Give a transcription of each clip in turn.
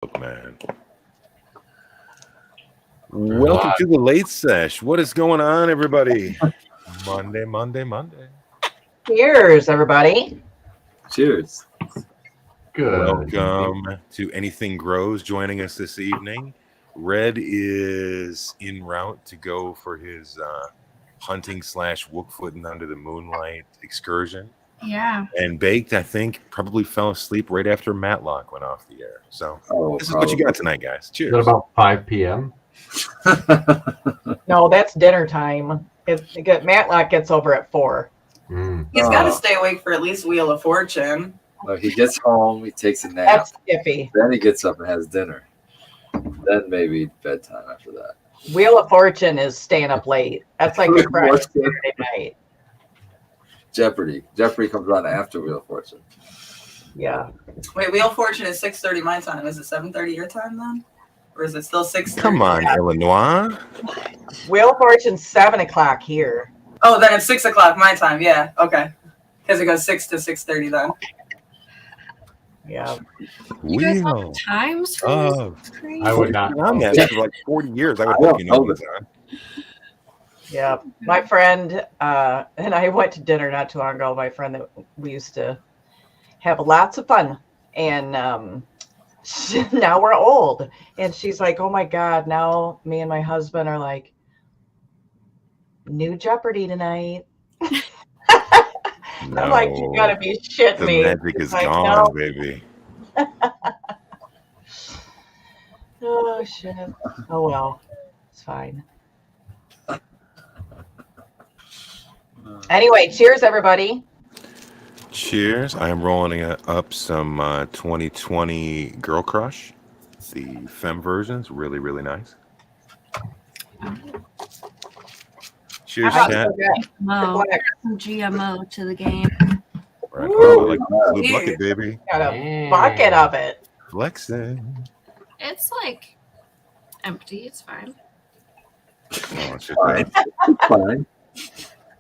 Man. Welcome to the Late Sesh. What is going on, everybody? Monday. Cheers, everybody. Cheers. Good. Welcome to Anything Grows joining us this evening. Red is en route to go for his hunting / wookfooting under the moonlight excursion. Yeah. And Baked, I think, probably fell asleep right after Matlock went off the air. So this is what you got tonight, guys. Cheers. Is it about 5 p.m.? No, that's dinner time. Matlock gets over at 4. He's got to stay awake for at least Wheel of Fortune. He gets home, he takes a nap. That's iffy. Then he gets up and has dinner. Then maybe bedtime after that. Wheel of Fortune is staying up late. That's like a Friday, Saturday night. Jeopardy. Jeopardy comes on after Wheel of Fortune. Yeah. Wait, Wheel of Fortune is 6:30 my time. Is it 7:30 your time then? Or is it still 6:30? Come on, Illinois. Wheel of Fortune's 7 o'clock here. Oh, then it's 6 o'clock my time. Yeah, okay. Because it goes 6 to 6:30 then. Yeah. You guys have times for this? Crazy. I would not. On that for like 40 years. I would hope you know this. Yeah. My friend and I went to dinner not too long ago. My friend that we used to have lots of fun. And now we're old. And she's like, oh my God, now me and my husband are like, new Jeopardy tonight. No, I'm like, you gotta be shitting me. The magic is Like, gone, no. baby. Oh shit. Oh well. It's fine. Anyway, cheers everybody. Cheers. I am rolling up some 2020 Girl Crush. The femme version's really, really nice. Cheers, chat. GMO. Some GMO to the game. Right. Oh, like blue bucket, baby. Got a bucket of it. Flexing. It's like empty. It's fine. Oh, it's just Fine. Fine.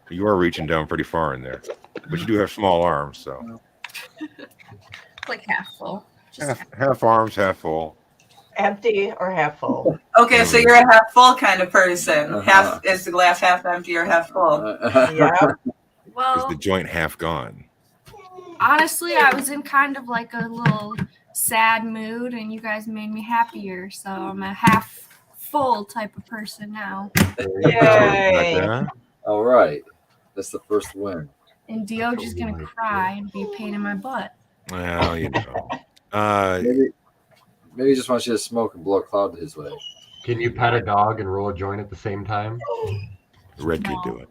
you are reaching down pretty far in there, but you do have small arms, so Like half full. Just half arms, half full. Empty or half full. Okay, so you're a half full kind of person. Uh-huh. Half is the glass half empty or half full? Yeah. Is well, the joint half gone? honestly, I was in kind of like a little sad mood, and you guys made me happier. So I'm a half full type of person now. Yay. Like that? All right. That's the first win. And Dioge's gonna cry and be a pain in my butt. Well, you know. Maybe he just wants you to smoke and blow a cloud his way. Can you pet a dog and roll a joint at the same time? Red could do it.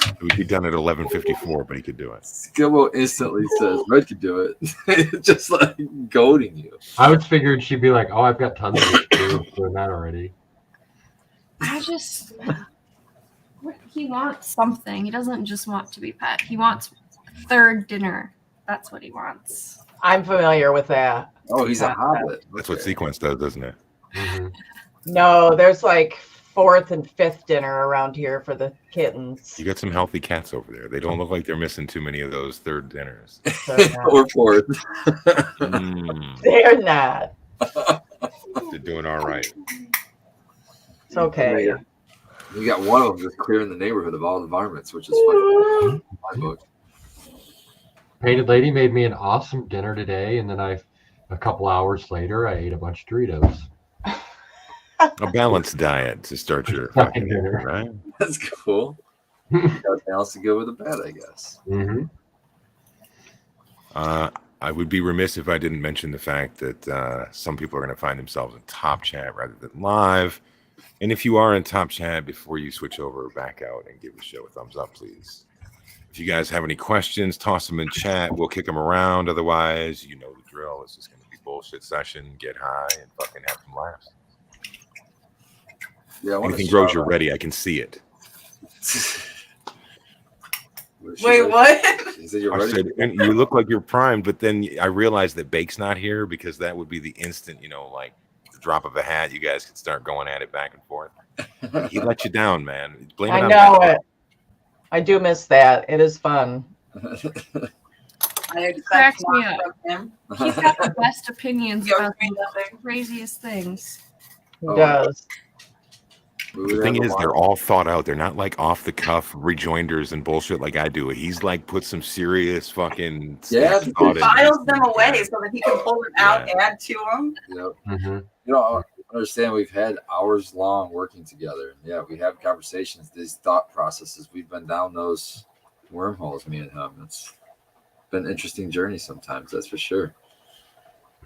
It would be done at 11:54, but he could do it. Skibbo instantly says, Red could do it. Just like goading you. I was figured she'd be like, oh, I've got tons of experience doing that already. He wants something. He doesn't just want to be pet. He wants third dinner. That's what he wants. I'm familiar with that. Oh, he's a hobbit. That's what Sequence does, doesn't it? Mm-hmm. No, there's like 4th and 5th dinner around here for the kittens. You got some healthy cats over there. They don't look like they're missing too many of those third dinners. Or fourth. They're not. They're doing all right. It's okay. You got one of them just clearing the neighborhood of all the varmints, which is funny. In my book. Painted Lady made me an awesome dinner today, and then a couple hours later, I ate a bunch of Doritos. A balanced diet to start your fucking dinner, right? That's cool. You got balance to go with the bad, I guess. Mm-hmm. I would be remiss if I didn't mention the fact that some people are going to find themselves in Top Chat rather than live. And if you are in Top Chat, before you switch over back out and give the show a thumbs up, please. If you guys have any questions, toss them in chat. We'll kick them around. Otherwise, you know the drill. It's just going to be bullshit session, get high, and fucking have some laughs. Yeah, Anything grows, you're ready. I can see it. Wait, what? He said you're I ready. said, and you look like you're primed, but then I realized that Bake's not here because that would be the instant, like the drop of a hat. You guys could start going at it back and forth. He let you down, man. Blame it I on know Bake. it. I do miss that. It is fun. I expect Cracks me more up. from him. He's got the best opinions Yo, about me the nothing. craziest things. He Oh. does. The thing is, they're all thought out. They're not like off the cuff rejoinders and bullshit like I do. He's like put some serious fucking Yeah, thought He into these files them things, away man. so that he can pull them out, add to them. Yep. Mm-hmm. You know, I understand we've had hours long working together. Yeah, we have conversations, these thought processes. We've been down those wormholes, me and him. It's been an interesting journey sometimes, that's for sure.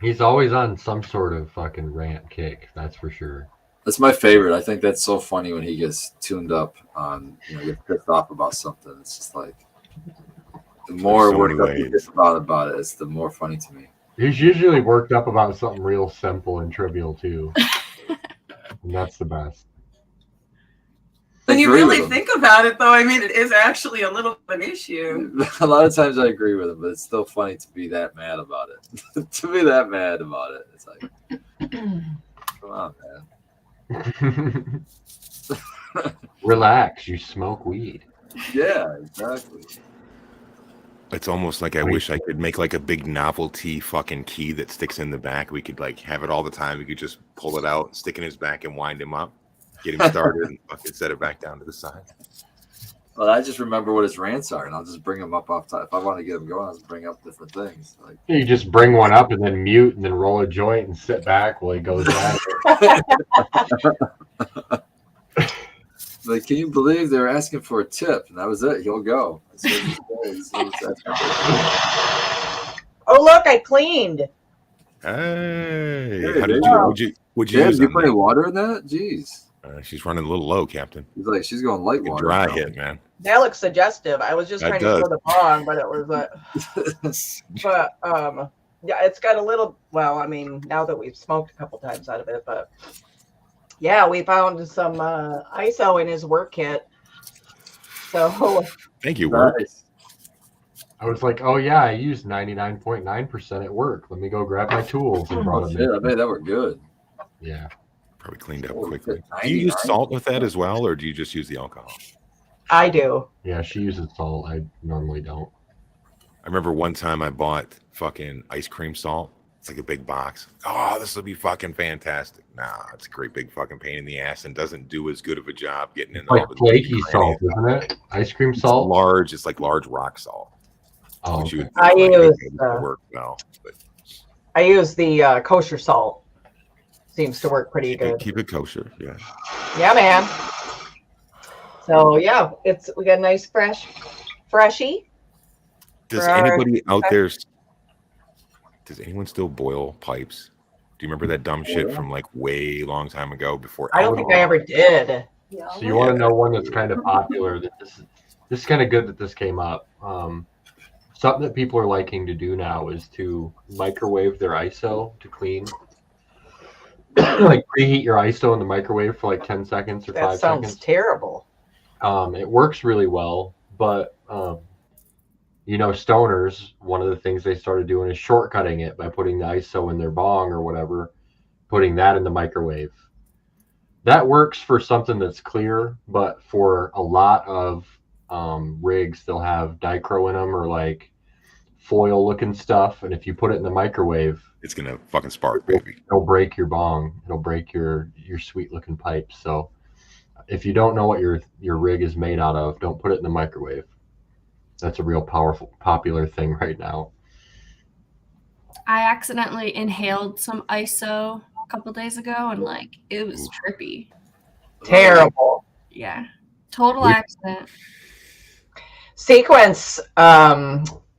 He's always on some sort of fucking rant kick, that's for sure. That's my favorite. I think that's so funny when he gets tuned up on, gets pissed off about something. It's just like the more so many worked up he ways. gets about it, it's the more funny to me. He's usually worked up about something real simple and trivial too. And that's the best. When you Agree really with him. think about it, though, I mean, it is actually a little bit of an issue. A lot of times I agree with him, but it's still funny to be that mad about it. To be that mad about it. It's like, come on, man. Relax, you smoke weed. Yeah, exactly. It's almost like I wish I could make like a big novelty fucking key that sticks in the back. We could like have it all the time. We could just pull it out, stick in his back, and wind him up, get him started, and fucking set it back down to the side. Well, I just remember what his rants are, and I'll just bring them up off top. If I want to get him going, I'll just bring up different things. Like, You just bring one up and then mute and then roll a joint and sit back while he goes at it. like, can you believe they were asking for a tip? And that was it. He'll go. Oh, look, I cleaned. Hey, Hey, how did there you? you Would you Damn, use you on putting that? water in that? Jeez. She's running a little low, Captain. He's like, she's going light Like a water. dry now. hit, man. That looks suggestive. I was just That trying does. to throw the bong, but it was but yeah, it's got a little. Well, I mean, now that we've smoked a couple times out of it, but yeah, we found some ISO in his work kit. So Thank you, work. Nice. I was like, oh yeah, I used 99.9% at work. Let me go grab my tools and brought them Shit, I in. bet that were good. Yeah. Probably cleaned up Holy quickly. shit, Do you use 99? salt with that as well, or do you just use the alcohol? I do. Yeah, she uses salt. I normally don't. I remember one time I bought fucking ice cream salt. It's like a big box. Oh, this will be fucking fantastic. Nah, it's a great big fucking pain in the ass and doesn't do as good of a job getting in all Like the flaky crannies. salt, isn't it? Ice cream It's salt? large. It's like large rock salt. Oh, Which you would I think, like, use, it would work well, but I use the kosher salt. Seems to work pretty good. keep it kosher. Yeah. Yeah, man. So yeah, we got a nice freshie. Does For our- anybody out there? Does anyone still boil pipes? Do you remember that dumb shit from like way long time ago before? I don't think I ever did. Yeah. So you want to know one that's kind of popular? That this is kind of good that this came up. Something that people are liking to do now is to microwave their ISO to clean. Like preheat your ISO in the microwave for like 10 seconds or That 5 sounds seconds. terrible. It works really well, but stoners, one of the things they started doing is shortcutting it by putting the ISO in their bong or whatever, putting that in the microwave. That works for something that's clear, but for a lot of rigs, they'll have dichro in them or like foil looking stuff, and if you put it in the microwave, It's gonna fucking spark, baby. it'll break your bong. It'll break your sweet looking pipe. So if you don't know what your rig is made out of, don't put it in the microwave. That's a real popular thing right now. I accidentally inhaled some ISO a couple days ago, and like it was trippy. Terrible. Yeah, total accident. Sequence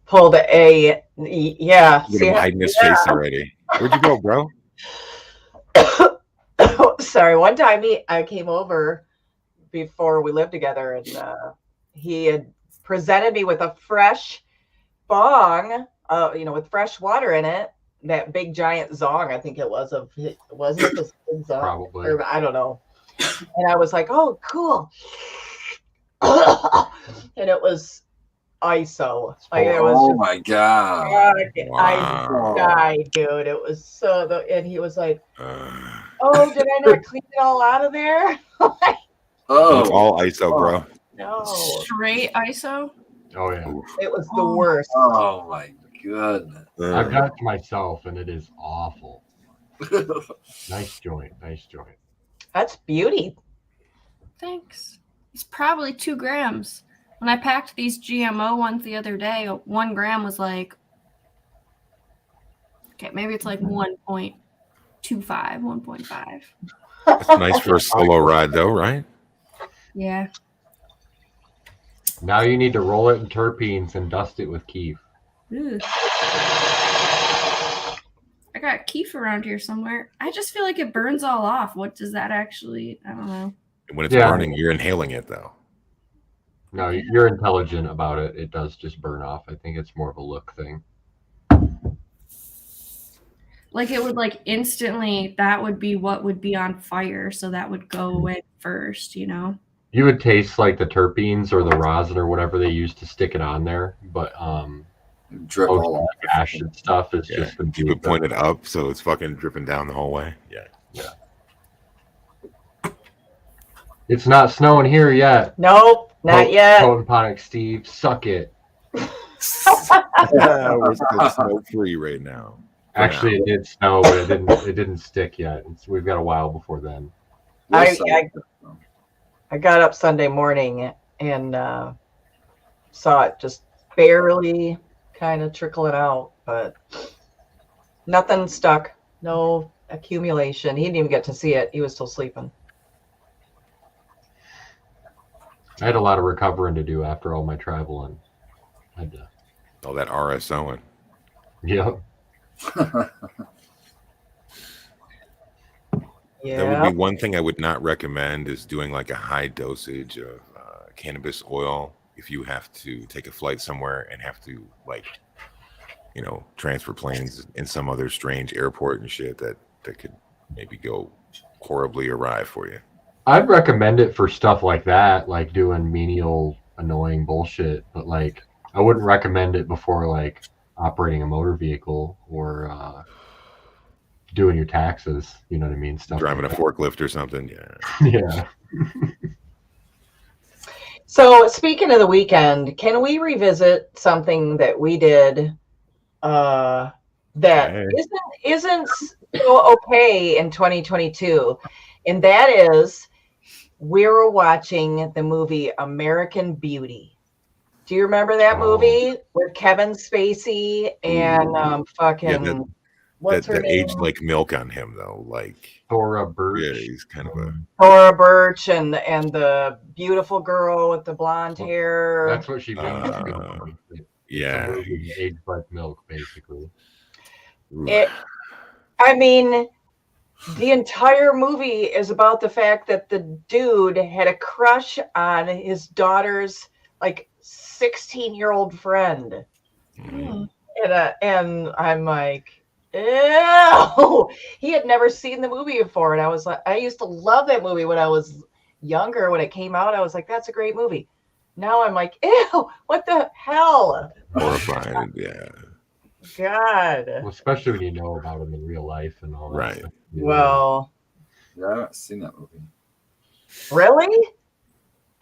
pulled a yeah. Get him hiding his face already. Where'd you go, bro? Sorry, one time I came over before we lived together, and he had presented me with a fresh bong, with fresh water in it. That big giant zong, I think it was wasn't it this big zong? Probably. Or, I don't know. And I was like, oh, cool. And it was ISO. Like it was Oh just, my god. I Wow. died, dude. It was so. And he was like, Uh, "Oh, did I not clean it all out of there?" It's Oh, all ISO, bro. No, Straight ISO. Oh yeah. it was the worst. oh my goodness. I've done it to myself, and it is awful. Nice joint. That's beauty. Thanks. It's probably 2 grams. When I packed these GMO ones the other day, 1 gram was like, okay, maybe it's like 1.25, 1.5. That's nice for a solo ride, though, right? Yeah. Now you need to roll it in terpenes and dust it with keef. Ugh. I got keef around here somewhere. I just feel like it burns all off. What does that actually? I don't know. When it's Yeah. burning, you're inhaling it, though. No, you're intelligent about it. It does just burn off. I think it's more of a look thing. Like it would like instantly, that would be what would be on fire. So that would go away first, you know? You would taste like the terpenes or the rosin or whatever they use to stick it on there, but Drip most all of off. the ash and stuff is Yeah. just going to Keep be it pointed up so it's fucking dripping down the whole way. Yeah. It's not snowing here yet. Nope, not yet. Potaponic Steve, suck it. We're still smoke free right now. For Actually, now. it did snow, but it didn't stick yet. We've got a while before then. I got up Sunday morning and saw it just barely kind of trickling out, but nothing stuck. No accumulation. He didn't even get to see it. He was still sleeping. I had a lot of recovering to do after all my travel and had to. All that RSOing. Yep. Yeah. That would be one thing I would not recommend is doing like a high dosage of cannabis oil if you have to take a flight somewhere and have to transfer planes in some other strange airport and shit that could maybe go horribly awry for you. I'd recommend it for stuff like that, like doing menial, annoying bullshit, but like I wouldn't recommend it before like operating a motor vehicle or doing your taxes. You know what I mean? Stuff Driving like a forklift or something. Yeah. that. Yeah. So speaking of the weekend, can we revisit something that we did that Hey. isn't so okay in 2022? And that is we were watching the movie American Beauty. Do you remember that movie with Kevin Spacey and fucking what's her that name? aged like milk on him though. Like Thora Birch. yeah, he's kind of a Thora Birch and the beautiful girl with the blonde hair. That's what she means. yeah. Aged like milk, basically. I mean, the entire movie is about the fact that the dude had a crush on his daughter's like 16-year-old friend. Mhm. And I'm like, ew. He had never seen the movie before. And I was like, I used to love that movie when I was younger. When it came out, I was like, that's a great movie. Now I'm like, ew, what the hell? Horrifying. Yeah. God. Well, especially when you know about him in real life and all that. Right. Yeah. Well, Yeah, I haven't seen that movie. really?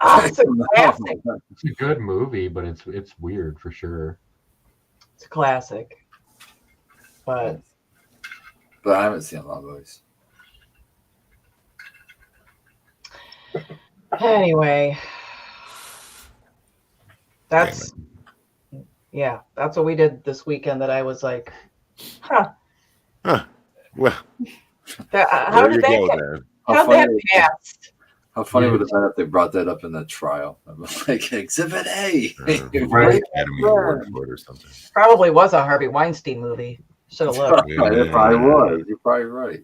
Oh, it's a classic. It's a good movie, but it's weird for sure. It's a classic. But But I haven't seen a lot of those. anyway, that's what we did this weekend. That I was like, huh? Well, How there did you that go get? then. How that passed? How funny would it have been if they brought that up in the trial? I was like, Exhibit A. Right. Academy Award for it or something. Probably was a Harvey Weinstein movie. Should have looked. It probably was. You're probably right.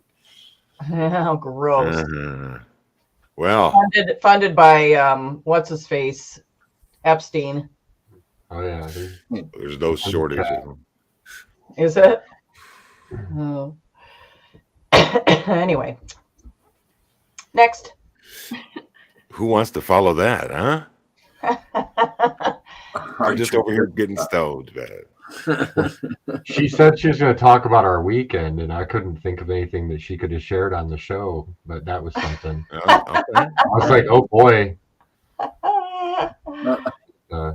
How gross. Well, Funded by what's his face, Epstein. Oh yeah. there's no shortage of them. Is it? Oh. Anyway, next. Who wants to follow that, huh? I'm just over here getting stoned, man. She said she was going to talk about our weekend, and I couldn't think of anything that she could have shared on the show, but that was something. Oh, okay. I was like, oh boy.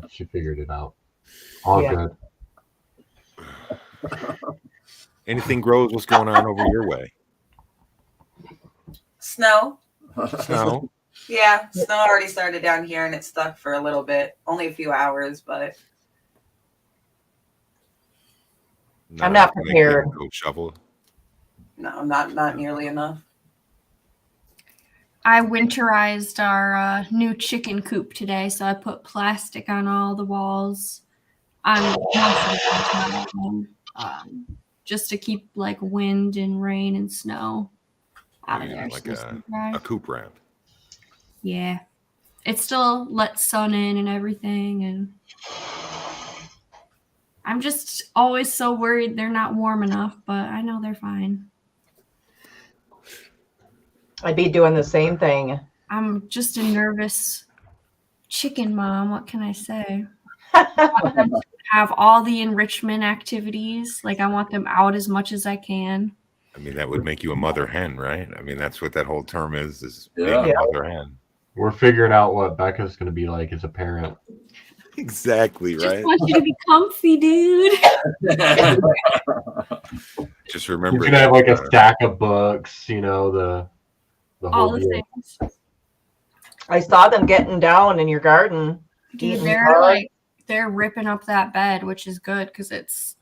She figured it out. All Yeah. good. Anything grows? What's going on over your way? Snow. Snow. Yeah, snow already started down here and it stuck for a little bit. Only a few hours, but I'm not enough to make prepared. them go shovel. no, not nearly enough. I winterized our new chicken coop today, so I put plastic on all the walls, on just to keep like wind and rain and snow out of there. Like so it's dry. a coop wrap. Yeah, it still lets sun in and everything, and I'm just always so worried they're not warm enough, but I know they're fine. I'd be doing the same thing. I'm just a nervous chicken mom. What can I say? I want them to have all the enrichment activities. Like, I want them out as much as I can. I mean, that would make you a mother hen, right? I mean, that's what that whole term is being Yeah. a mother hen. We're figuring out what Becca's going to be like as a parent. Exactly, Just right? want you to be comfy, dude. Just You're remember going to have like a that, stack of books, you know, the All whole the deal. things. I saw them getting down in your garden. Dude, Eating they're hard. like, they're ripping up that bed, which is good because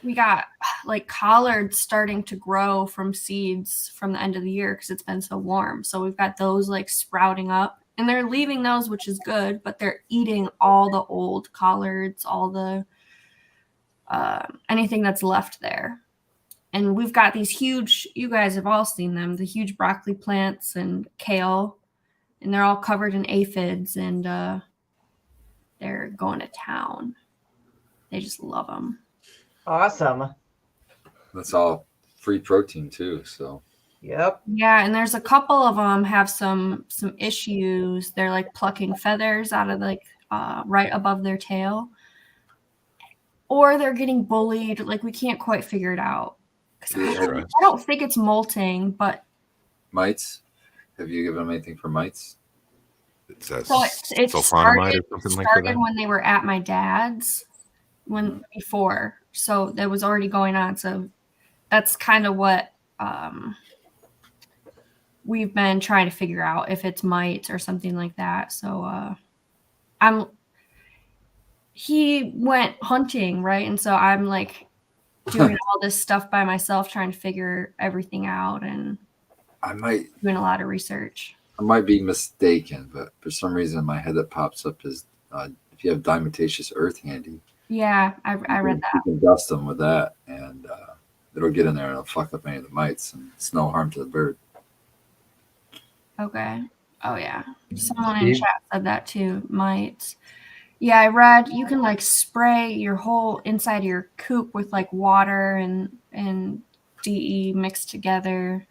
we got like collards starting to grow from seeds from the end of the year because it's been so warm. So we've got those like sprouting up, and they're leaving those, which is good, but they're eating all the old collards, all the anything that's left there. And we've got these huge, you guys have all seen them, the huge broccoli plants and kale, and they're all covered in aphids, and they're going to town. They just love them. Awesome. That's all free protein too. So Yep. Yeah, and there's a couple of them have some issues. They're like plucking feathers out of like right above their tail, or they're getting bullied. Like, we can't quite figure it out. 'Cause I don't think it's molting, but mites. Have you given them anything for mites? it says so it sulfonamide or something like started that. when they were at my dad's before, so that was already going on. So that's kind of what we've been trying to figure out, if it's mites or something like that. So he went hunting, right? And so I'm like doing all this stuff by myself, trying to figure everything out, and I might doing a lot of research. be mistaken, but for some reason in my head that pops up is if you have diatomaceous earth handy. Yeah, I read that. You can dust them with that, and it'll get in there and it'll fuck up any of the mites, and it's no harm to the bird. Okay. Oh yeah. Someone in chat said that too. Mites. Yeah, I read you can like spray your whole inside of your coop with like water and DE mixed together.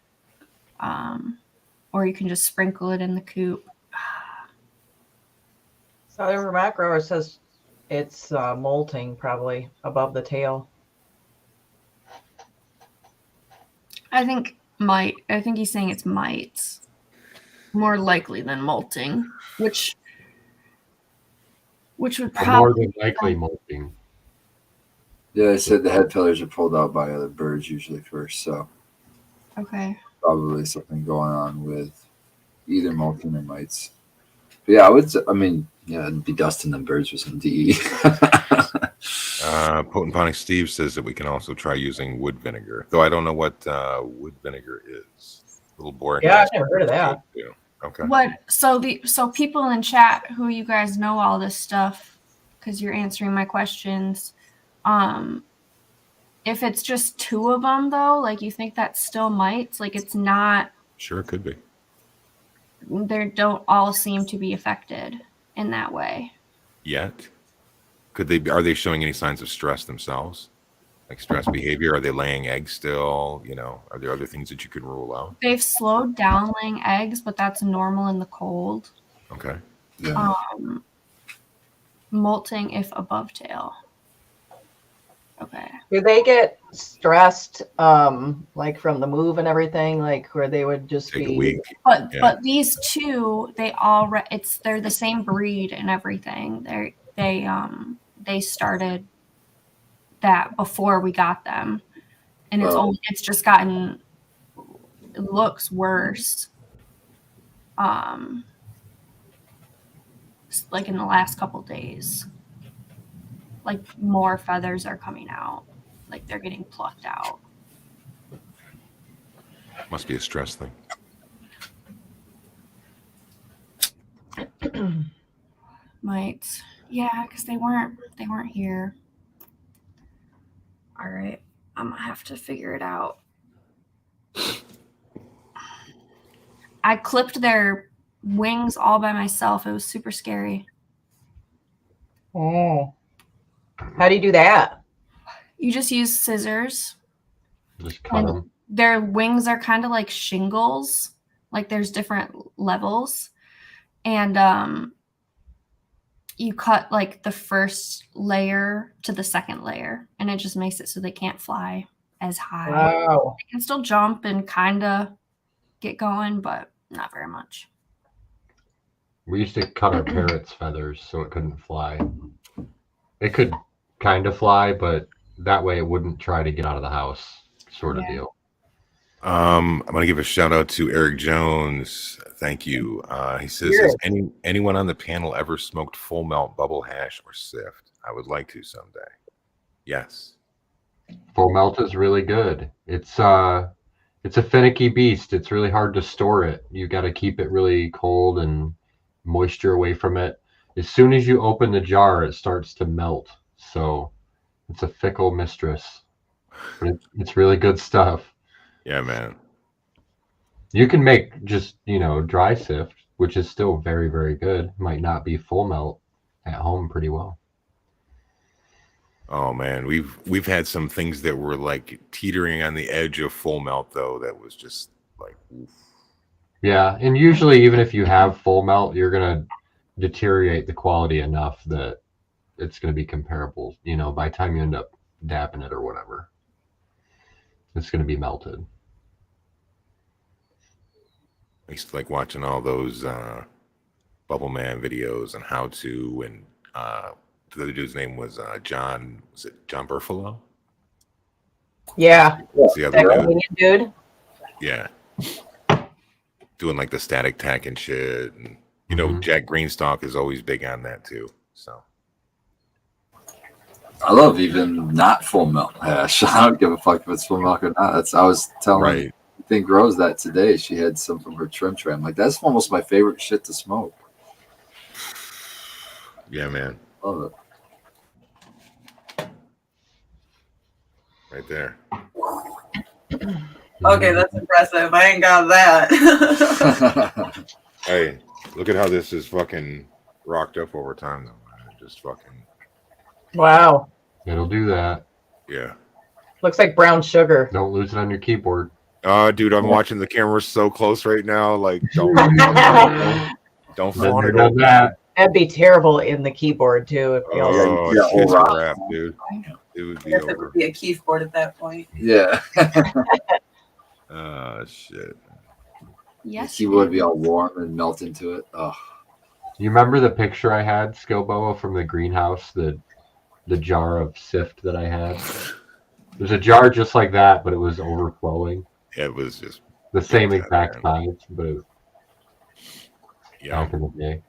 Or you can just sprinkle it in the coop. Southern Vermont grower says it's molting probably above the tail. I think he's saying it's mites. More likely than molting, which would More probably than likely molting. Yeah, they said the head feathers are pulled out by other birds usually first, so okay. probably something going on with either molting or mites. But yeah, I'd be dusting them birds with some DE. Potent Ponic Steve says that we can also try using wood vinegar, though I don't know what wood vinegar is. A little boring. Yeah, I've never heard of that. Okay. So people in chat who you guys know all this stuff because you're answering my questions. If it's just two of them though, like, you think that still mites? Like, it's not. Sure, it could be. They don't all seem to be affected in that way. Yet, could they? Are they showing any signs of stress themselves? Like stress behavior? Are they laying eggs still? You know, are there other things that you could rule out? They've slowed down laying eggs, but that's normal in the cold. Okay. Yeah. Molting if above tail. Okay. Do they get stressed like from the move and everything, like where they would just Take be a week. But these two, they're the same breed and everything. They started that before we got them, and it's just gotten, it looks worse. Like in the last couple days, like more feathers are coming out, like they're getting plucked out. Must be a stress thing. Might, yeah, because they weren't here. All right, I'm gonna have to figure it out. I clipped their wings all by myself. It was super scary. Oh, how do you do that? You just use scissors. Just cut them. Their wings are kind of like shingles. Like there's different levels, and you cut like the first layer to the second layer, and it just makes it so they can't fly as high. Wow. They can still jump and kind of get going, but not very much. We used to cut our parrot's feathers so it couldn't fly. It could kind of fly, but that way it wouldn't try to get out of the house, sort of deal. I'm gonna give a shout out to Eric Jones. Thank you. He says, Yes. "Has anyone on the panel ever smoked full melt bubble hash or sift? I would like to someday." Yes. Full melt is really good. It's a finicky beast. It's really hard to store it. You got to keep it really cold and moisture away from it. As soon as you open the jar, it starts to melt. So it's a fickle mistress, but it's really good stuff. Yeah, man. You can make just, dry sift, which is still very, very good. Might not be full melt at home pretty well. Oh man, we've had some things that were like teetering on the edge of full melt though. That was just like, oof. Yeah, and usually even if you have full melt, you're gonna deteriorate the quality enough that it's gonna be comparable. By the time you end up dabbing it or whatever, it's gonna be melted. I used to like watching all those Bubble Man videos on how to, and the other dude's name was John. Was it John Burfalo? Yeah. What's the other That dude? Canadian dude. Yeah. Doing like the static tack and shit. And, Mhm. Jack Greenstock is always big on that too. So I love even not full melt hash. I don't give a fuck if it's full milk or not. I was telling right. I think Rose that today. She had some from her trim tray. I'm like, that's almost my favorite shit to smoke. Yeah, man. Love it. Right there. Okay, that's impressive. I ain't got that. Hey, look at how this is fucking rocked up over time though, man. Just fucking Wow. It'll do that. yeah. Looks like brown sugar. Don't lose it on your keyboard. Dude, I'm watching the camera so close right now. Like, don't Been flaunt there, it done over. that. That'd be terrible in the keyboard too. If y'all Oh, Yeah, shit's all a right. wrap, dude. It would I be guess it over. would be a keyboard at that point. Yeah. Shit. Yes. The keyboard would be all warm and melt into it. Oh, You remember the picture I had, Skilboa, from the greenhouse, the jar of sift that I had? There's a jar just like that, but it was overflowing. It was just The same Yeah, exact man. size, but it was yeah. back in the day.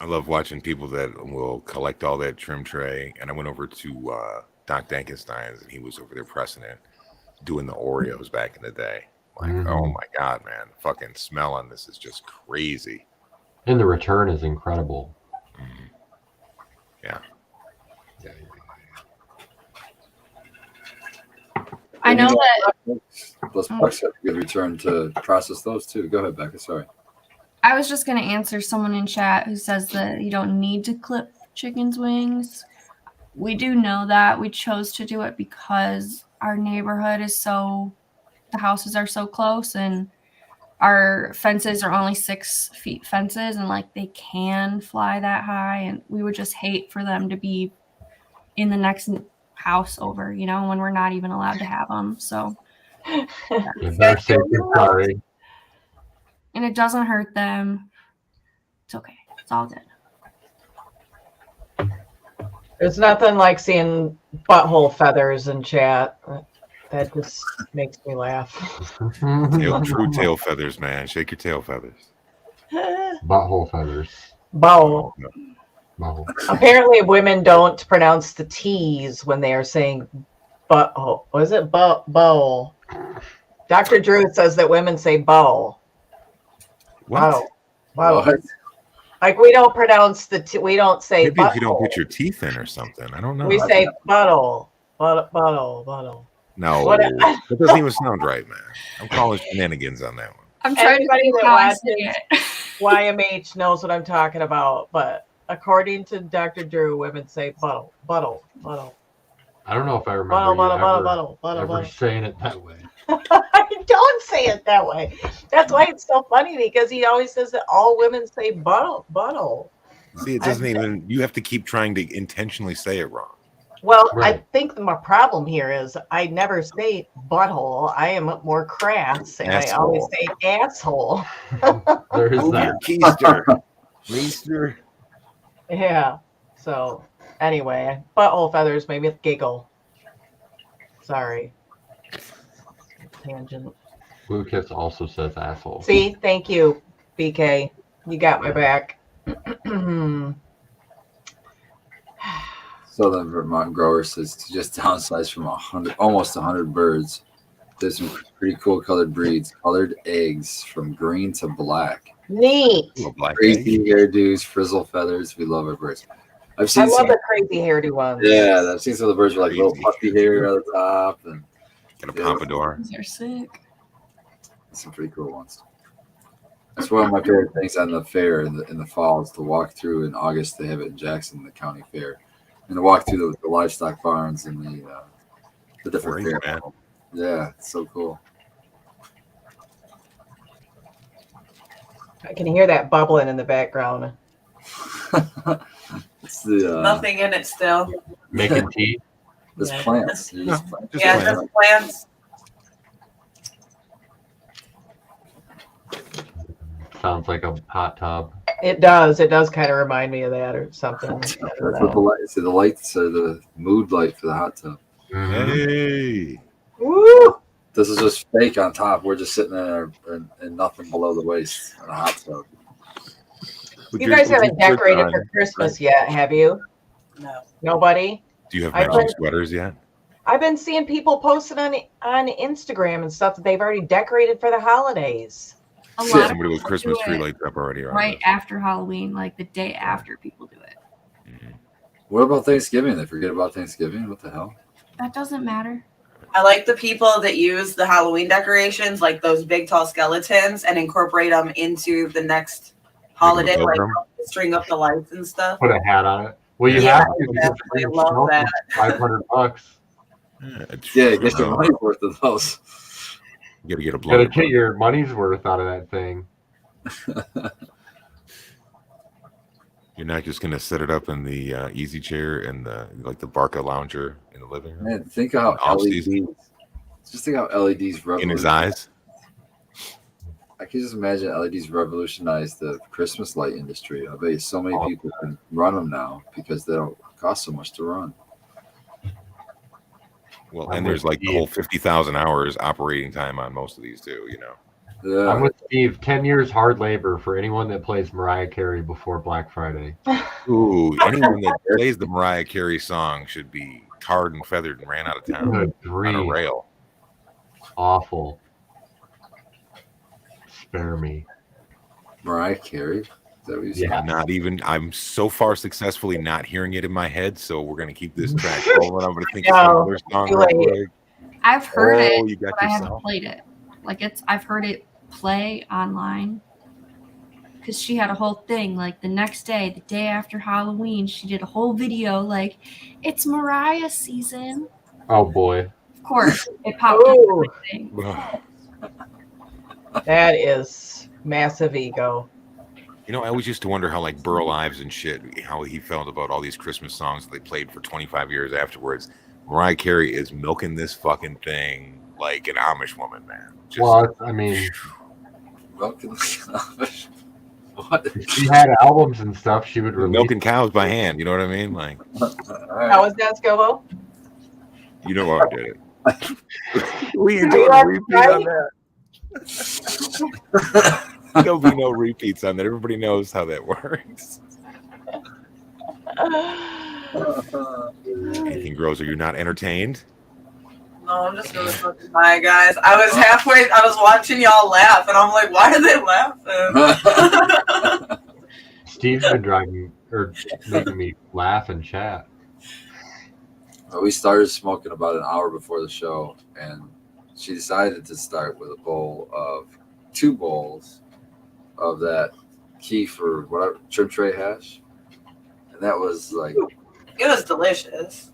I love watching people that will collect all that trim tray. And I went over to Doc Dankenstein's, and he was over there pressing it, doing the Oreos back in the day. Like, oh my god, man, the fucking smell on this is just crazy. And the return is incredible. Mhm. Yeah. I know that plus Bucks have a good return to process those too. Go ahead, Becca. Sorry. I was just going to answer someone in chat who says that you don't need to clip chicken's wings. We do know that. We chose to do it because our neighborhood is the houses are so close, and our fences are only 6 feet fences, and like they can fly that high, and we would just hate for them to be in the next house over, when we're not even allowed to have them. So, You're better safe than sorry. and it doesn't hurt them. It's okay. It's all good. There's nothing like seeing butthole feathers in chat. That just makes me laugh. True tail feathers, man. Shake your tail feathers. Butthole feathers. Bow. No. Butthole. Apparently, women don't pronounce the T's when they are saying butthole. Was it bow? Dr. Drew says that women say bow. What? Bow. Bow. What? Like we don't pronounce the T. We don't say Maybe if you don't butthole. put your teeth in or something. I don't know. We say butthole. Butthole. No, What- that doesn't even sound right, man. I'm calling shenanigans on that one. I'm trying Anybody to think that how I watches- say it. YMH knows what I'm talking about, but according to Dr. Drew, women say butthole. I don't know if I remember ever Butthole. saying it that way. I don't say it that way. That's why it's so funny because he always says that all women say butthole. See, it doesn't even. You have to keep trying to intentionally say it wrong. Well, I Right. think my problem here is I never say butthole. I am more crass, and I always say asshole. There is Move that. your keister, Meester. Yeah. So anyway, butthole feathers made me giggle. Sorry. Tangent. Blue Kiss also says asshole. See, thank you, BK. You got my back. Southern Vermont grower says to just downsize from almost 100 birds. There's some pretty cool colored breeds. Colored eggs from green to black. Neat. Little black Crazy egg. hairdos, frizzle feathers. We love our birds. I've I seen love some. the crazy hairdy ones. Yeah, I've seen some of the birds with like little Crazy puffy hair at the top, and Got a pompadour. These are sick. some pretty cool ones. That's one of my favorite things on the fair in the fall is to walk through. In August, they have it in Jackson, the county fair, and to walk through the livestock barns and the different Great, fair. man. Yeah, it's so cool. I can hear that bubbling in the background. It's the Nothing in it still. Making tea. there's Yeah. plants. They're just plants. Just Yeah, plants. just plants. Sounds like a hot tub. It does. It does kind of remind me of that or something. I That's don't what the know. lights. The lights are the mood light for the hot tub. Hey. Woo! This is just fake on top. We're just sitting there and nothing below the waist in a hot tub. You guys haven't decorated for Do Christmas yet, have you? No. Nobody? you have I matching put- sweaters yet? I've been seeing people posting on Instagram and stuff that they've already decorated for the holidays. A Shit. lot of Somebody with people Christmas do tree it lights up already around right us. after Halloween, like the day after people do it. Mhm. What about Thanksgiving? They forget about Thanksgiving? What the hell? That doesn't matter. I like the people that use the Halloween decorations, like those big tall skeletons, and incorporate them into the next holiday, like pilgrim? string up the lights and stuff. Put a hat on it. Well, you Yeah, have to. because exactly. the Love smoke that. is $500. Yeah, get your money worth of those. You gotta get a You gotta blow. get your money's worth out of that thing. You're not just gonna set it up in the easy chair and the Barca lounger in the living room Man, think of how Off LEDs. season. Just think how LEDs in his revolutionized. eyes. I can just imagine LEDs revolutionized the Christmas light industry. I bet you so many Oh. people can run them now because they don't cost so much to run. Well, I'm and there's with like the Steve. whole 50,000 hours operating time on most of these too. You know. Yeah. I'm with Steve. 10 years hard labor for anyone that plays Mariah Carey before Black Friday. Ooh, anyone that plays the Mariah Carey song should be tarred and feathered and ran out of town Good on a grief. rail. Awful. Spare me. Mariah Carey. Is that what you said? Yeah. Not even. I'm so far successfully not hearing it in my head. So we're gonna keep this track rolling. I'm gonna think of some No, other song too real late. quick. I've heard Oh, it, you got but I haven't yourself. played it. Like I've heard it play online because she had a whole thing. Like the next day, the day after Halloween, she did a whole video. Like it's Mariah season. Oh boy. Of course, it popped up. Ooh, Thing. that is massive ego. You know, I always used to wonder how like Burl Ives and shit, how he felt about all these Christmas songs that they played for 25 years afterwards. Mariah Carey is milking this fucking thing like an Amish woman, man. Just, Well, I mean, Welcome. What? If she had albums and stuff, she would release. Milking cows by hand. You know what I mean? Like, All right. How was that, Scobo? you know what I did it. We ain't Are you doing a on repeat right? on that. There'll be no repeats on that. Everybody knows how that works. Anything grows? Are you not entertained? No, I'm just really fucking high, guys. I was watching y'all laugh, and I'm like, why are they laughing? Steve's been making me laugh and chat. We started smoking about an hour before the show, and she decided to start with two bowls of that kefir, whatever, trim tray hash. And that was like, It was delicious.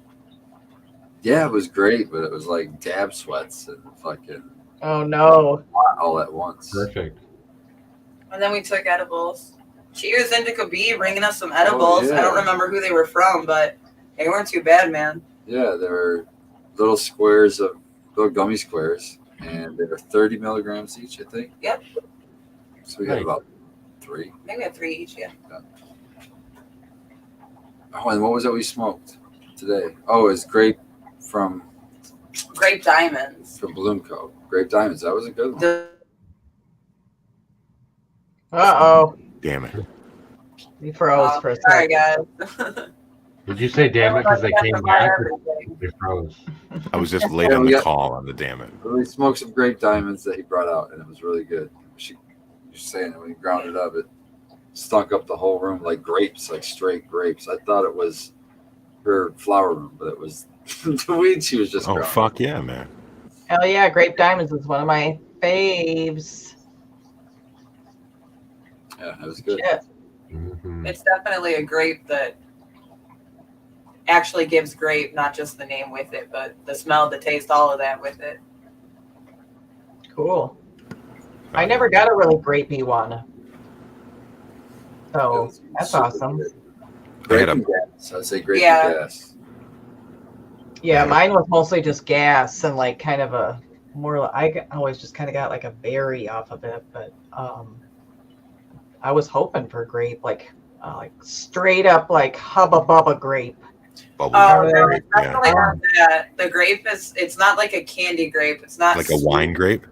yeah, it was great, but it was like dab sweats and fucking Oh no. all at once. Perfect. And then we took edibles. Cheers, Indica B, bringing us some edibles. yeah. I don't remember who they were from, but they weren't too bad, man. Yeah, there were little gummy squares, and they were 30 milligrams each, I think. Yep. So we got Nice. about 3. Maybe a 3 each, yeah. Oh, and what was it we smoked today? Oh, it was grape from Grape diamonds. Bloomco. Grape diamonds. That was a good one. Uh-oh. Damn it. We froze for a Sorry, second. guys. Did you say damn it because they came back? Or they froze. I was just late on the call on the damn it. We smoked some grape diamonds that he brought out, and it was really good. She was saying that when he ground it up, it stunk up the whole room like grapes, like straight grapes. I thought it was her flower room, but it was the weed she was just Oh, grounding. fuck yeah, man. Hell yeah, Grape Diamonds is one of my faves. Yeah, it was good. Shit. Mhm. It's definitely a grape that actually gives grape, not just the name with it, but the smell, the taste, all of that with it. Cool. I never got a really grapey one. So that's Super awesome. good. They had Grape and gas. I'd say grape Yeah. and gas. Yeah, mine was mostly just gas and like kind of a more. I always just kind of got like a berry off of it, but I was hoping for grape, like straight up like Hubba Bubba grape. Bubbly Oh, no, grape, it's yeah. definitely not that. The grape it's not like a candy grape. It's not Like a wine grape.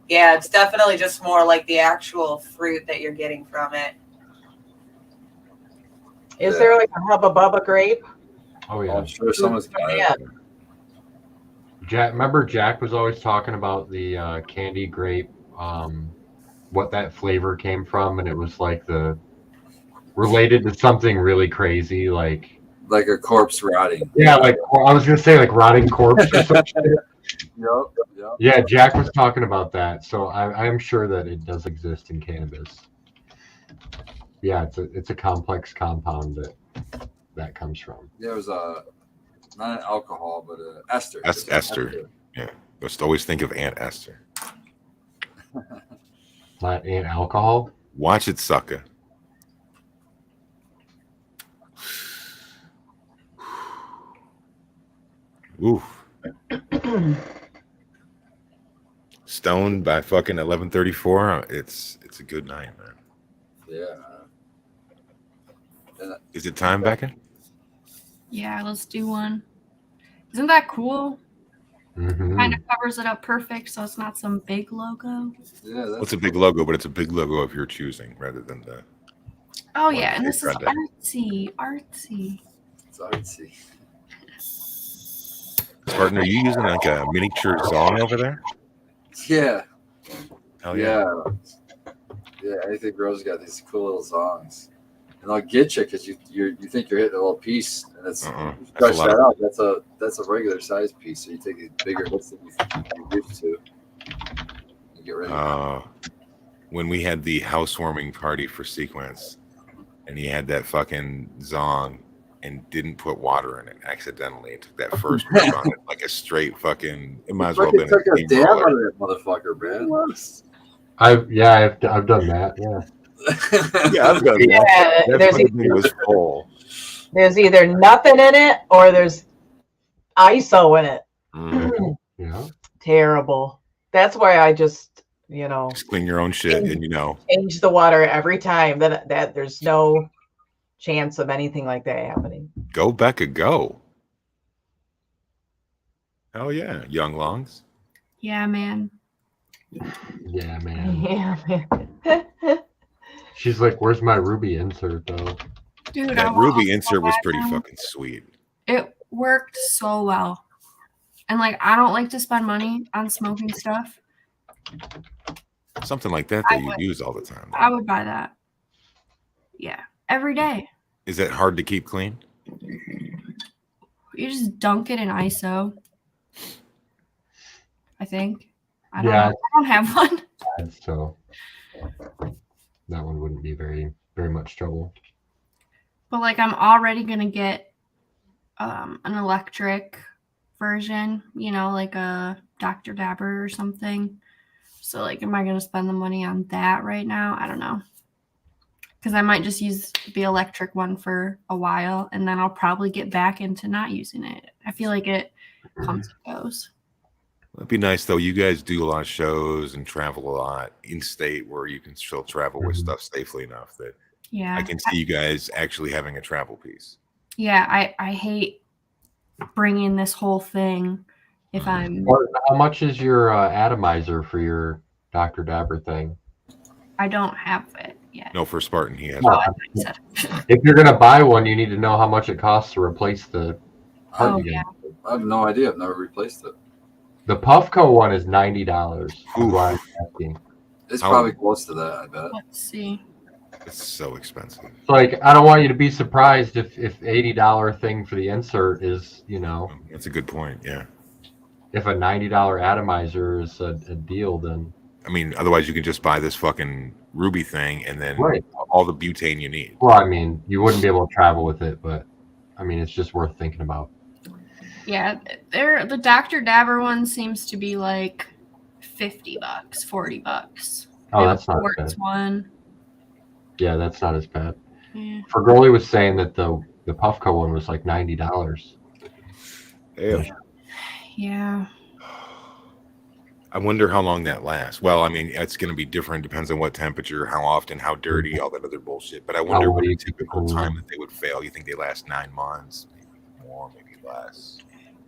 Yeah, it's definitely just more like the actual fruit that you're getting from it. Is Yeah. there like a Hubba Bubba grape? Oh Oh, yeah. I'm sure someone's got Yeah. it. Remember Jack was always talking about the candy grape, what that flavor came from, and it was like related to something really crazy, like Like a corpse rotting. like I was gonna say like rotting corpse or something. Yep. Yeah, Jack was talking about that, so I'm sure that it does exist in cannabis. Yeah, it's a complex compound that comes from. Yeah, it was not an alcohol, but ester. Ester. Yeah. Just always think of Aunt Esther. Not in alcohol. Watch it, sucker. Ooh. Stoned by fucking 11:34. It's a good night, man. Yeah. Is it time, Becca? Yeah, let's do one. Isn't that cool? Mm-hmm. Kind of covers it up perfect, so it's not some big logo. Yeah, Well, that's it's a big logo, but it's a big logo of your choosing rather than the. Oh Well, yeah, and they this is tried that. artsy. it's artsy. Spartan, are you using like a miniature song over there? Yeah. Hell yeah. Yeah, anything Rose got these cool little songs. And they'll get you because you think you're hitting a little piece, and it's Uh-uh. you That's a stretch lot that of- out. That's a regular size piece, so you take these bigger hits than you're used to. You get ready. When we had the housewarming party for Sequence, and he had that fucking zong and didn't put water in it accidentally, and took that first rip on it like a straight fucking. It might as well have Fucking been took a a dab out steamroller. of that motherfucker, man. I've done that. Yeah. Yeah, I've done that. Yeah, That there's fucking thing was full. there's either nothing in it or there's ISO in it. Mhm. Yeah. Terrible. That's why I just you know, Just clean your own shit, and you know. change the water every time. That there's no chance of anything like that happening. Go, Becca, go. Hell yeah, young lungs. Yeah, man. Yeah, man. Yeah, man. She's like, "Where's my ruby insert, though?" Dude, I That want ruby one insert was so pretty bad now. fucking sweet. It worked so well. And like, I don't like to spend money on smoking stuff. Something like that I you would. use all the time. I would buy that. Yeah, every day. Is that hard to keep clean? You just dunk it in ISO. I think. I don't Yeah. know. I don't have one. So that one wouldn't be very much trouble. But like, I'm already gonna get an electric version, you know, like a Dr. Dabber or something. So like, am I gonna spend the money on that right now? I don't know. Because I might just use the electric one for a while, and then I'll probably get back into not using it. I feel like it comes and goes. It'd be nice though. You guys do a lot of shows and travel a lot in state where you can still travel with stuff safely enough that Yeah. I can see you guys actually having a travel piece. Yeah, I hate bringing this whole thing if I'm. How much is your atomizer for your Dr. Dabber thing? I don't have it yet. No, for Spartan, he has. No, Oh, one. I said. If you're gonna buy one, you need to know how much it costs to replace the part Oh, you get. I have no idea. I've never replaced it. The Puffco one is $90. That's Oof. why I'm asking. It's How- probably close to that, I bet. Let's see. It's so expensive. It's like, I don't want you to be surprised if $80 thing for the insert is, you know, That's a good point. Yeah. if a $90 atomizer is a deal, then I mean, otherwise you can just buy this fucking ruby thing and then Right. all the butane you need. well, I mean, you wouldn't be able to travel with it, but I mean, it's just worth thinking about. Yeah, the Dr. Dabber one seems to be like $50, $40. Oh, They have that's a not quartz bad. one. Yeah, that's not as bad. Yeah. Fergoli was saying that the Puffco one was like $90. Yeah. Yeah. I wonder how long that lasts. Well, I mean, it's going to be different. Depends on what temperature, how often, how dirty, all that other bullshit. But I wonder what do a you typical keep time cooling? that they would fail. You think they last 9 months, maybe more, maybe less?